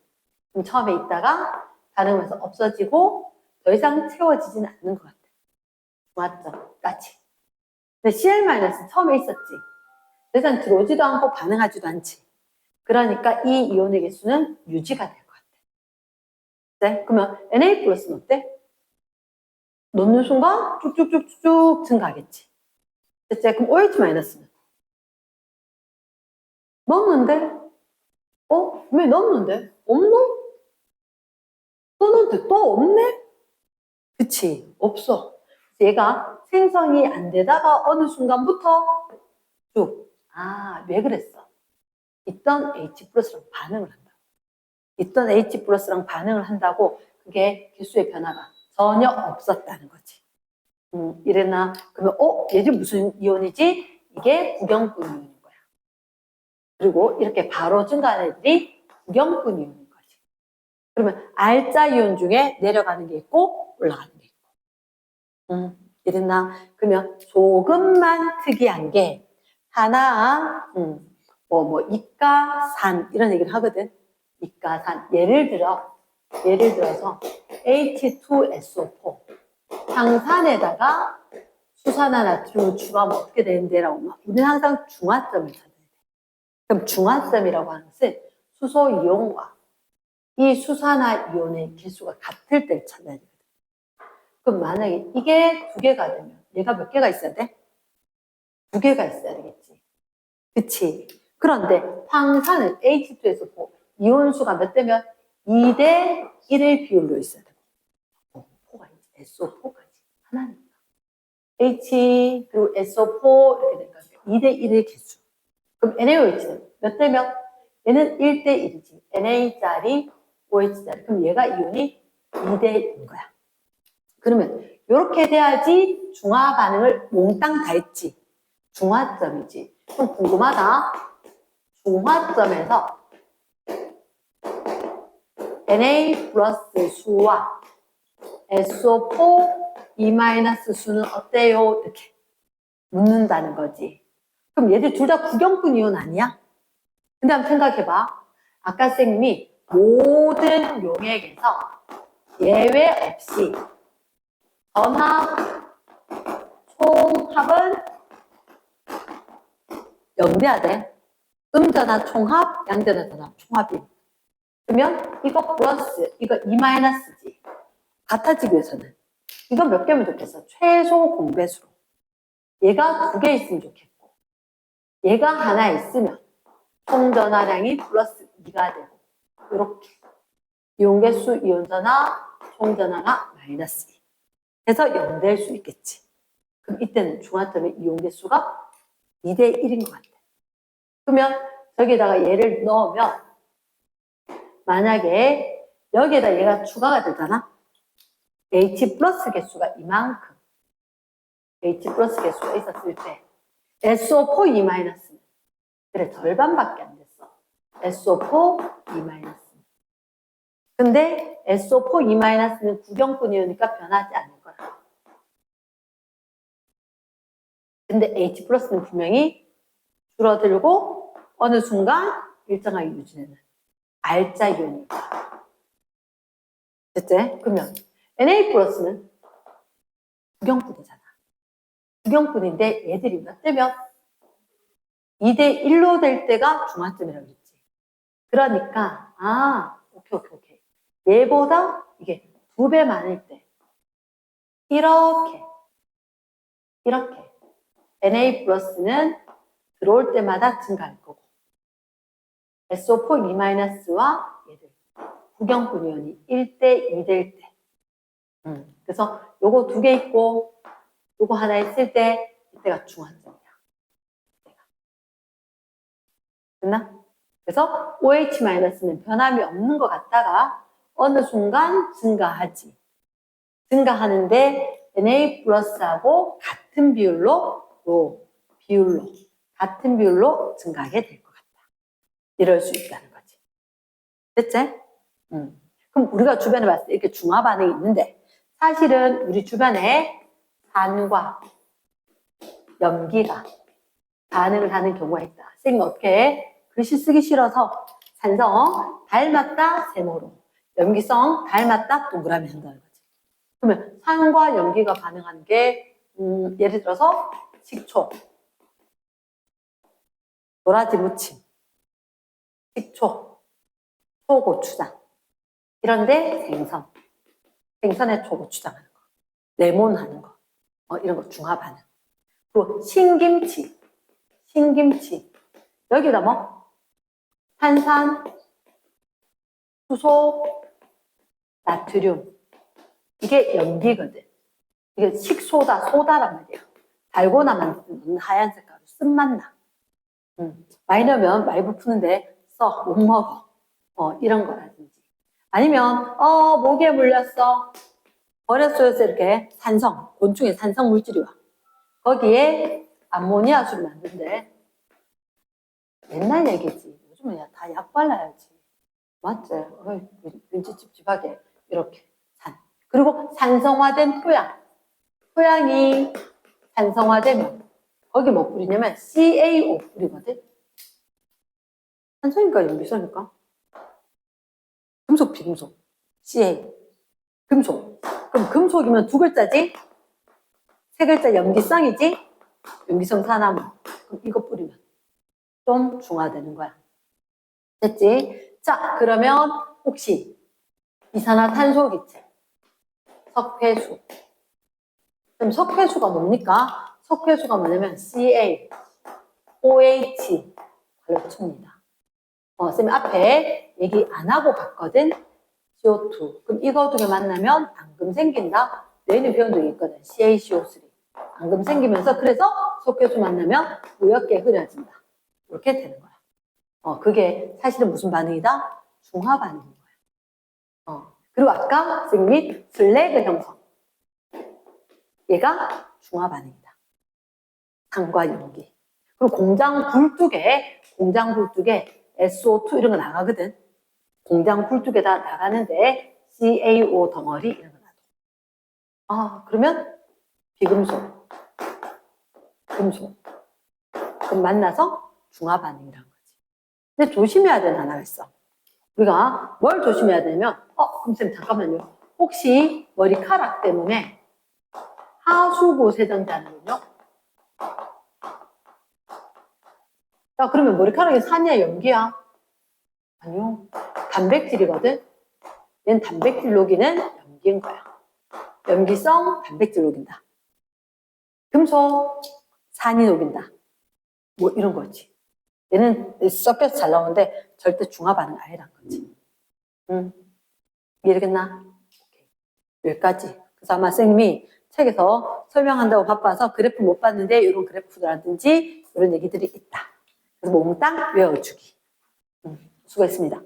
그럼 처음에 있다가 반응하면서 없어지고 더 이상 채워지지는 않는 것 같아. 중화점까지. 근데 Cl 마이너스 처음에 있었지. 더 이상 들어오지도 않고 반응하지도 않지. 그러니까 이 이온의 개수는 유지가 될 것 같아. 네? 그러면 Na 플러스는 어때? 넣는 순간 쭉쭉쭉쭉 증가하겠지. 됐지? 그럼 OH 마이너스는? 넣었는데? 왜 넣었는데? 없노? 넣었는데 또 없네? 그치? 없어. 얘가 생성이 안 되다가 어느 순간부터 왜 그랬어? 있던 H 플러스랑 반응을 한다. 있던 H 플러스랑 반응을 한다고 그게 개수의 변화가 전혀 없었다는 거지. 이랬나? 그러면 얘는 무슨 이온이지? 이게 구경꾼 이온인 거야. 그리고 이렇게 바로 증가하는 애들이 구경꾼 이온인 거지. 그러면 알자 이온 중에 내려가는 게 있고 올라가는 게 있고. 이랬나? 그러면 조금만 특이한 게 하나, 이가산 이런 얘기를 하거든. 이가산. 예를 들어서 H2SO4 황산에다가 수산화나트륨을 추가하면 어떻게 되는데라고 우리는 항상 중화점을 찾아야 돼. 그럼 중화점이라고 하는 것은 수소 이온과 이 수산화 이온의 개수가 같을 때를 찾아야 되거든. 그럼 만약에 이게 두 개가 되면 얘가 몇 개가 있어야 돼? 두 개가 있어야 되겠지. 그치? 그런데 황산은 H2SO4 이온수가 몇 대면 2대 1의 비율로 있어야 돼. 4가 있지. SO4까지. 하나니까. H 그리고 SO4 이렇게 될까? 2대 1의 개수. 그럼 NaOH는 몇 대면? 얘는 1대 1이지. Na짜리, OH짜리. 그럼 얘가 이온이 2대 1인 거야. 그러면 이렇게 돼야지 중화 반응을 몽땅 다 했지. 중화점이지. 좀 궁금하다. 중화점에서 Na 플러스 수와 SO4 E- 수는 어때요? 이렇게 묻는다는 거지. 그럼 얘들 둘 다 구경꾼 이온 아니야? 근데 한번 생각해봐. 아까 선생님이 모든 용액에서 예외 없이 전합, 총합은 영대해야 돼. 음전화 총합, 양전화 전합 총합이. 그러면 이거 플러스, 이거 E-지. 같아지기 위해서는. 이거 몇 개면 좋겠어? 최소 공배수로. 얘가 두 개 있으면 좋겠고. 얘가 하나 있으면 총전화량이 플러스 2가 되고. 이렇게. 이온개수, 이온전화, 총전화가 마이너스 2. 그래서 0될 수 있겠지. 그럼 이때는 중화점의 이온개수가 2대 1인 것 같아. 그러면 저기다가 얘를 넣으면 만약에 여기에다 얘가 추가가 되잖아. H 플러스 개수가 이만큼 H 플러스 개수가 있었을 때 SO4 E-는 그래 절반밖에 안 됐어. SO4 E-. 근데 SO4 E-는 구경꾼이니까 변하지 않을 거야. 근데 H 플러스는 분명히 줄어들고 어느 순간 일정하게 유지되는 알자 이온이다. 됐지? 그러면 Na 플러스는 구경꾼이잖아. 구경꾼인데 얘들이 몇 대면 2대 1로 될 때가 중화점이라고 그랬지. 그러니까 오케이. 얘보다 이게 2배 많을 때 이렇게 Na 플러스는 들어올 때마다 증가할 거고 SO4 2-와 얘들 구경분 이온이 1대 2될 때 그래서 요거 2개 있고 요거 하나 있을 때 이때가 중화점이야. 됐나? 그래서 OH-는 변함이 없는 것 같다가 어느 순간 증가하지. 증가하는데 Na 플러스하고 같은 비율로 같은 비율로 증가하게 될 것 같다. 이럴 수 있다는 거지. 됐지? 그럼 우리가 주변에 봤을 때 이렇게 중화 반응이 있는데 사실은 우리 주변에 산과 염기가 반응을 하는 경우가 있다. 선생님 어떻게 해? 글씨 쓰기 싫어서 산성 닮았다 세모로, 염기성 닮았다 동그라미 한다는 거지. 그러면 산과 염기가 반응하는 게 예를 들어서 식초, 도라지 무침, 식초, 초고추장 이런데 생선에 초고추장 하는 거, 레몬 하는 거 이런 거 중화 반응. 그리고 신김치 여기다 뭐 탄산, 수소, 나트륨 이게 염기거든. 이게 식소다, 소다란 말이야. 달고나 만드는 하얀 색깔로 쓴맛 나. 많이 넣으면 많이 부푸는데 못 먹어. 이런 거라든지. 아니면 모기에 물렸어. 버렸어요. 이렇게 산성, 곤충의 산성 물질이 와. 거기에 암모니아수를 만든대. 옛날 얘기지. 요즘은 다 약 발라야지. 맞지? 왠지 찝찝하게 이렇게 그리고 산성화된 토양이 산성화되면 거기 뭐 뿌리냐면 CaO 뿌리거든. 산소니까 염기소니까? 금속, 비금속. Ca. 금속. 그럼 금속이면 2글자지? 3글자 염기성이지? 염기성 산화물. 그럼 이거 뿌리면 좀 중화되는 거야. 됐지? 자, 그러면 혹시 이산화탄소기체, 석회수. 그럼 석회수가 뭡니까? 석회수가 뭐냐면 Ca, OH 걸로 붙입니다. 쌤이 앞에 얘기 안 하고 갔거든. CO2. 그럼 이거 2개 만나면 앙금 생긴다. 내일은 배운 적이 있거든. CaCO3. 앙금 생기면서 그래서 석회수 만나면 무역계 흐려진다. 이렇게 되는 거야. 그게 사실은 무슨 반응이다? 중화 반응인 거야. 그리고 아까 선생님이 슬래그 형성. 얘가 중화 반응이다. 산과 염기. 그리고 공장 굴뚝에 SO2 이런 거 나가거든. 공장 굴뚝에 다 나가는데 CaO 덩어리 이런 거 놔둬. 그러면 비금속, 금속. 그럼 만나서 중화 반응이라는 거지. 근데 조심해야 되는 하나가 있어. 우리가 뭘 조심해야 되냐면, 그럼 쌤 잠깐만요. 혹시 머리카락 때문에 하수구 세정자는요? 야, 그러면 머리카락이 산이야, 염기야? 아니요. 단백질이거든? 얘는 단백질 녹이는 염기인 거야. 염기성 단백질 녹인다. 금속, 산이 녹인다. 뭐 이런 거지. 얘는 섞여서 잘 나오는데 절대 중화 반응 아니란 거지. 이해되겠나? 여기까지. 그래서 아마 선생님이 책에서 설명한다고 바빠서 그래프 못 봤는데 이런 그래프라든지 이런 얘기들이 있다. 그래서 몽땅 외워주기. 수고했습니다.